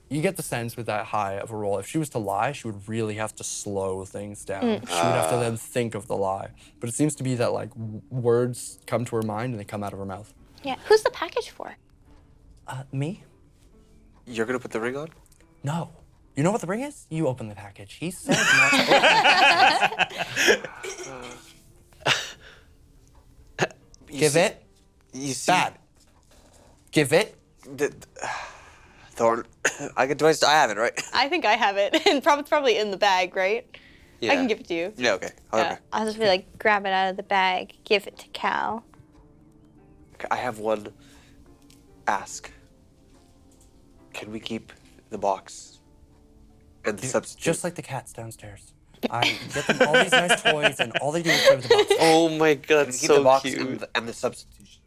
You get the sense with that high of a roll, if she was to lie, she would really have to slow things down. She would have to then think of the lie. But it seems to be that like words come to her mind and they come out of her mouth. Yeah. Who's the package for? Me? You're gonna put the ring on? No. You know what the ring is? You open the package. He said not to open. Give it. You see, Bad. Give it. Thorn. I have it, right? I think I have it. And it's probably in the bag, right? Yeah. I can give it to you. Yeah. Okay. Yeah. I'll just be like, grab it out of the bag, give it to Cal. Okay, I have one ask. Can we keep the box And the substitute. Just like the cats downstairs. I get them all these nice toys, and all they do is play with the box. Oh my god, Keep the so box cute. and the substitution.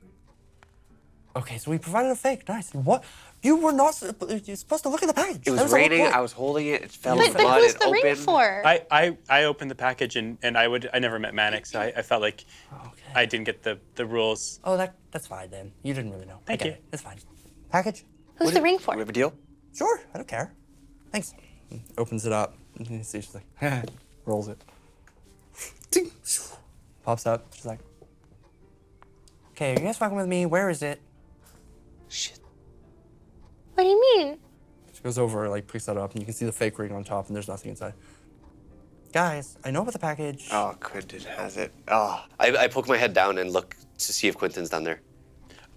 Okay, so we provided a fake. Nice. What? You were not you're supposed to look at the package. It That was the whole raining. point. I was holding it. It fell But in mud. who's It the ring opened. for? I opened the package and I never met Mannix, so I felt like Okay. I didn't get the rules. Oh, that's fine then. You didn't really know. Thank I get you. it. It's fine. Package? Who's the ring for? We have a deal? Sure. I don't care. Thanks. Opens it up. You see, she's like, rolls it. Ding. Pops up. She's like, okay, are you guys fucking with me? Where is it? Shit. What do you mean? She goes over, like, picks that up, and you can see the fake ring on top, and there's nothing inside. Guys, I know about the package. Oh, Quentin has it. Oh. I poke my head down and look to see if Quentin's down there.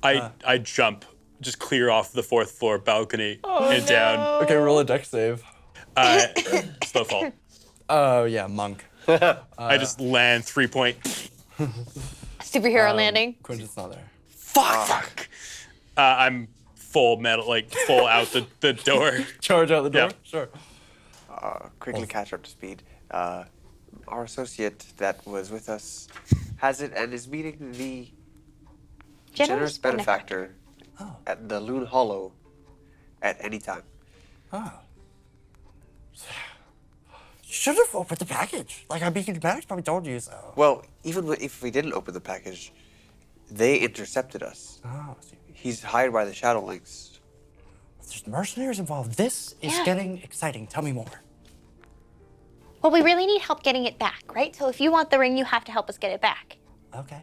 I jump, just clear off the 4th floor balcony and down. Okay, roll a dex save. Slow fall. Oh, yeah, monk. I just land 3-point. Superhero landing. Quentin's not there. Fuck. I'm full metal, like full out the door. Charge out the door? Yeah. Sure. Quickly catch up to speed. Our associate that was with us has it and is meeting the generous benefactor at the Loon Hollow at any time. Oh. You should have opened the package. Like, I mean, the package probably told you so. Well, even if we didn't open the package, they intercepted us. Oh, so He's hired by the Shadowlings. there's mercenaries involved. This is Yeah. getting exciting. Tell me more. Well, we really need help getting it back, right? So if you want the ring, you have to help us get it back. Okay.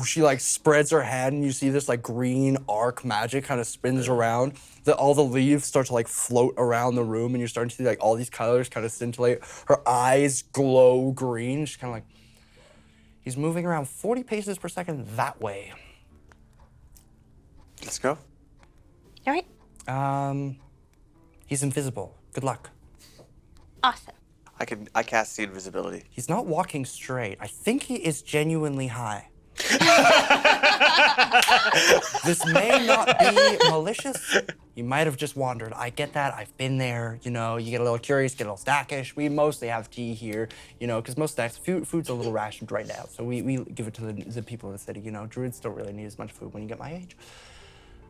She like spreads her hand and you see this like green arc magic kind of spins around. All the leaves start to like float around the room and you're starting to see like all these colors kind of scintillate. Her eyes glow green. She's kind of like, he's moving around 40 paces per second that way. Let's go. All right? He's invisible. Good luck. Awesome. I cast the invisibility. He's not walking straight. I think he is genuinely high. This may not be malicious. He might have just wandered. I get that. I've been there. You know, you get a little curious, get a little stackish. We mostly have tea here, you know, because most stacks, food's a little rationed right now. So we give it to the people in the city. You know, druids don't really need as much food when you get my age.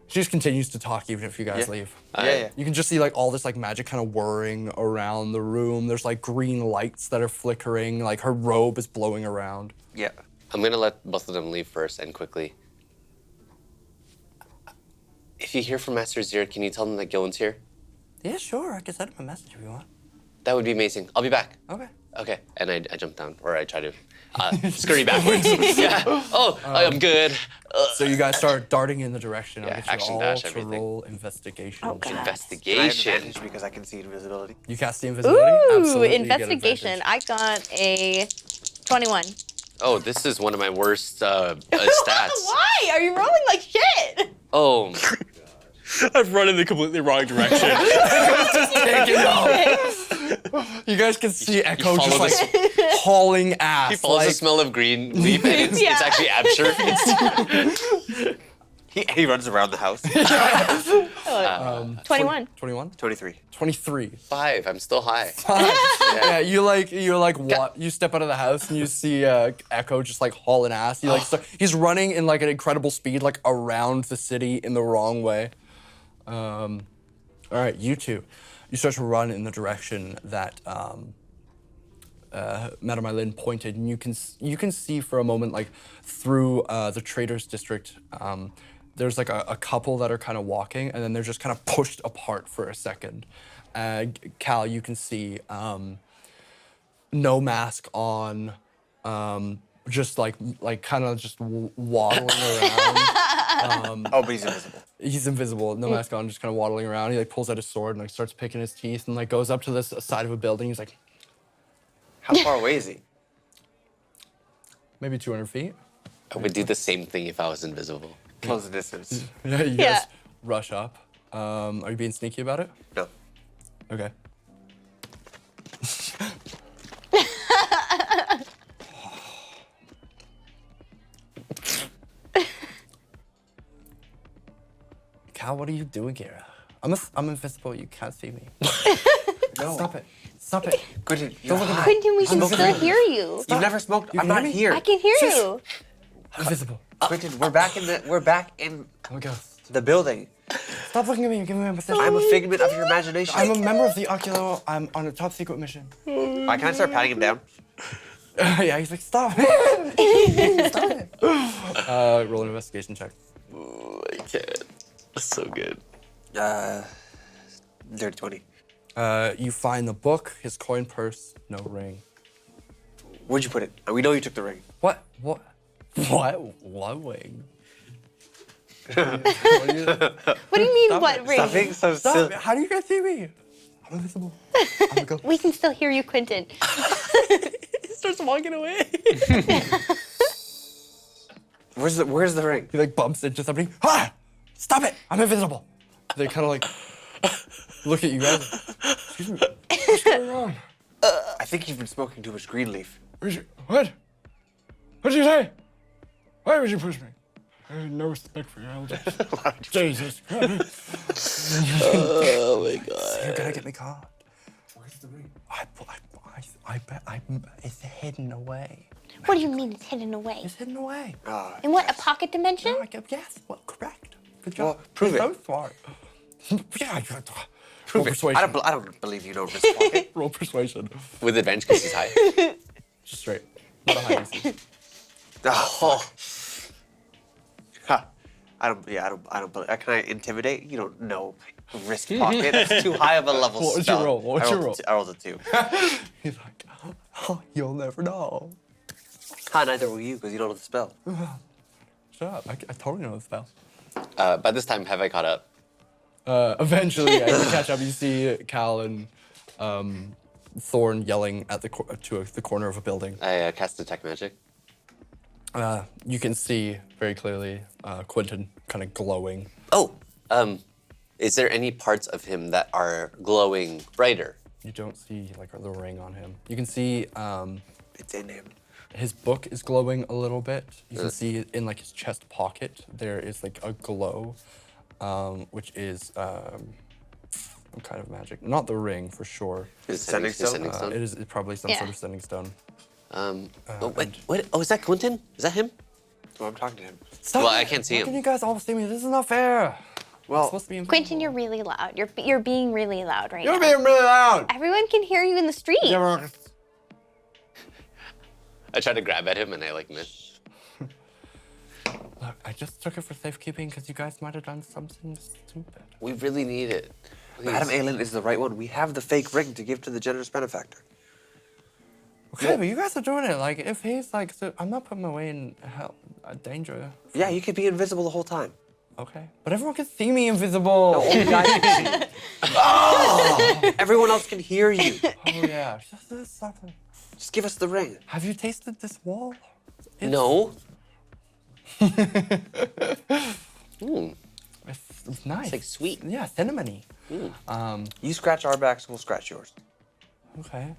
She just continues to talk even if you guys leave. Yeah. You can just see like all this like magic kind of whirring around the room. There's like green lights that are flickering. Like her robe is blowing around. Yeah. I'm gonna let both of them leave first and quickly. If you hear from Master Zir, can you tell them that Gillen's here? Yeah, sure. I can send him a message if you want. That would be amazing. I'll be back. Okay. Okay. And I jump down, or I try to scurry backwards. Yeah. Oh, I'm good. So you guys start darting in the direction. I'll Yeah, get you action all dash, to everything. roll investigation. Oh, God. I have Investigation. advantage because I can see invisibility. You cast the invisibility? Ooh, Absolutely, you get investigation. advantage. I got a 21. Oh, this is one of my worst stats. Why? Are you rolling like shit? Oh, I've run in the completely wrong direction. You guys can see Echo follow just like hauling ass. he follows like, the smell of green leaf, and it's Yeah. actually absurde. He runs around the house. 21. 21? 23. 23. 5. I'm still high. Yeah, you step out of the house and you see Echo just like hauling ass. He he's running in like an incredible speed like around the city in the wrong way. All right, you two. You start to run in the direction that Madame Eileen pointed, and you can see for a moment like through the traders district. There's like a couple that are kind of walking, and then they're just kind of pushed apart for a second. Cal, you can see no mask on, just like kind of just waddling around. Oh, but he's invisible. He's invisible, no mask on, just kind of waddling around. He like pulls out his sword and like starts picking his teeth and like goes up to this side of a building. He's like How far away is he? maybe 200 feet. I would do the same thing if I was invisible. Close the distance. Yeah, you Yeah. guys rush up. Are you being sneaky about it? No. Okay. Cal, what are you doing here? I'm invisible. You can't see me. No. Stop it. Stop it. Quentin, Don't look at me. Quentin, we can Smoking still weed. hear you. You've never smoked. You I'm can not hear me? here. I can hear you. I'm invisible. Quentin, we're back in Oh my God. the building. Stop looking at me. You're giving me a position. I'm a figment of your imagination. I'm a member of the Oculo. I'm on a top secret mission. Can I start patting him down? Yeah, he's like, stop it. Stop it. Roll an investigation check. Ooh, I can't. That's so good. Dirty 20. You find the book, his coin purse, no ring. Where'd you put it? We know you took the ring. What? What? What ring? What do you- What do you mean, Stop what it. ring? Stop being so Stop silly. it. How do you guys see me? I'm invisible. I'm a ghost. We can still hear you, Quentin. He starts walking away. Where's the ring? He like bumps into somebody. Ah! Stop it! I'm invisible. They kind of like look at you guys. Excuse me. What's going on? I think you've been smoking too much green leaf. What? What did you say? Why would you push me? I have no respect for your elders. Jesus Christ. Oh my god. You're gonna get me caught. Where's the ring? I bet it's hidden away. What do you mean it's hidden away? It's hidden away. In what, a pocket dimension? Yes, well, correct. Good job. Well, prove You're it. so smart. Yeah, Prove roll it. persuasion. I don't believe you know this pocket. Roll persuasion. With advantage because he's high. Just straight. Not a high AC. Oh. Ha. I don't believe. Can I intimidate? You don't know. Risk pocket. That's too high of a level What would you spell. roll? What would you roll? I rolled a 2. He's like, oh, you'll never know. Neither will you because you don't know the spell. Shut up. I totally know the spell. By this time, have I caught up? Eventually, as you catch up, you see Cal and Thorn yelling at the corner of a building. I cast Detect Magic. You can see very clearly Quentin kind of glowing. Oh, is there any parts of him that are glowing brighter? You don't see like the ring on him. You can see It's in him. his book is glowing a little bit. You can see in like his chest pocket there is like a glow, which is some kind of magic. Not the ring for sure. Is Sending stone? Sending stone? It is probably some Yeah. sort of sending stone. What? Oh, is that Quentin? Is that him? Well, I'm talking to him. Stop Well, it. I can't see How him. can you guys all see me? This is not fair. Well, I'm supposed to be invisible. Quentin, you're really loud. You're being really loud right You're now. being really loud. Everyone can hear you in the street. I tried to grab at him and I like missed. Look, I just took it for safekeeping because you guys might have done something stupid. We really need it. Please. Madam Aelin is the right one. We have the fake ring to give to the generous benefactor. Okay, but you guys are doing it. Like, if he's like, so I'm not putting him away in danger. Yeah, you could be invisible the whole time. Okay, but everyone can see me invisible. Only I can see. Oh! Everyone else can hear you. Oh yeah, just stop it. Just give us the ring. Have you tasted this wall? No. It's nice. It's like sweet. Yeah, cinnamony. You scratch our backs, we'll scratch yours. Okay.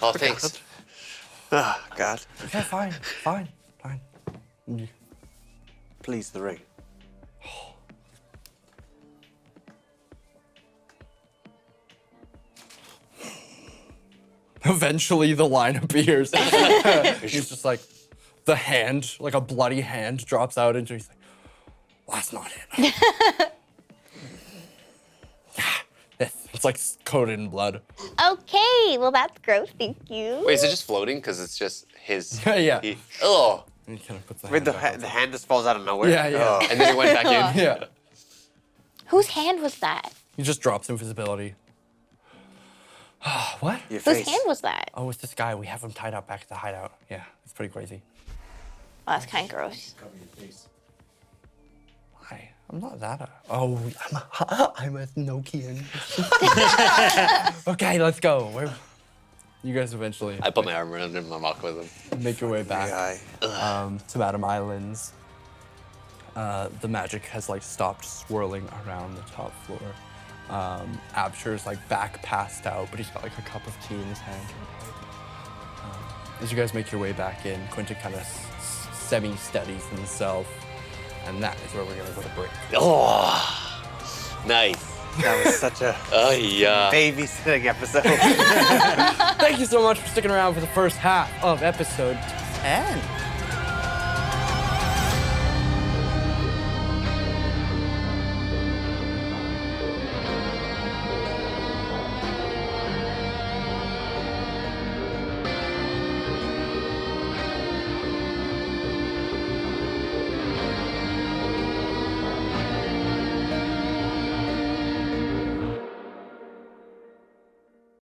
Oh, thanks. Ah, God. Okay, fine. Please, the ring. Eventually, the line appears. He's just like, the hand, like a bloody hand, drops out into. He's like, well, that's not it. It's like coated in blood. Okay, well that's gross. Thank you. Wait, is it just floating? Because it's just his. Yeah. Oh. And he kind of puts the Wait, hand back the on. hand just falls out of nowhere? Yeah, yeah. Oh. And then it went back in. Yeah. Whose hand was that? He just drops invisibility. What? Your Whose face. hand was that? Oh, it's this guy. We have him tied up back at the hideout. Yeah, it's pretty crazy. Oh, that's kind of gross. Cover your face. Why? I'm not that. I'm a Nokian. Okay, let's go. You guys eventually I put my arm around him and I walk with him. make your way back Guy. to Madam Islands. The magic has like stopped swirling around the top floor. Absher's like back passed out, but he's got like a cup of tea in his hand. As you guys make your way back in, Quentin kind of semi-steadies himself, and that is where we're gonna go to break. Oh. Nice. That was such a Oh yeah. babysitting episode. Thank you so much for sticking around for the first half of episode 10.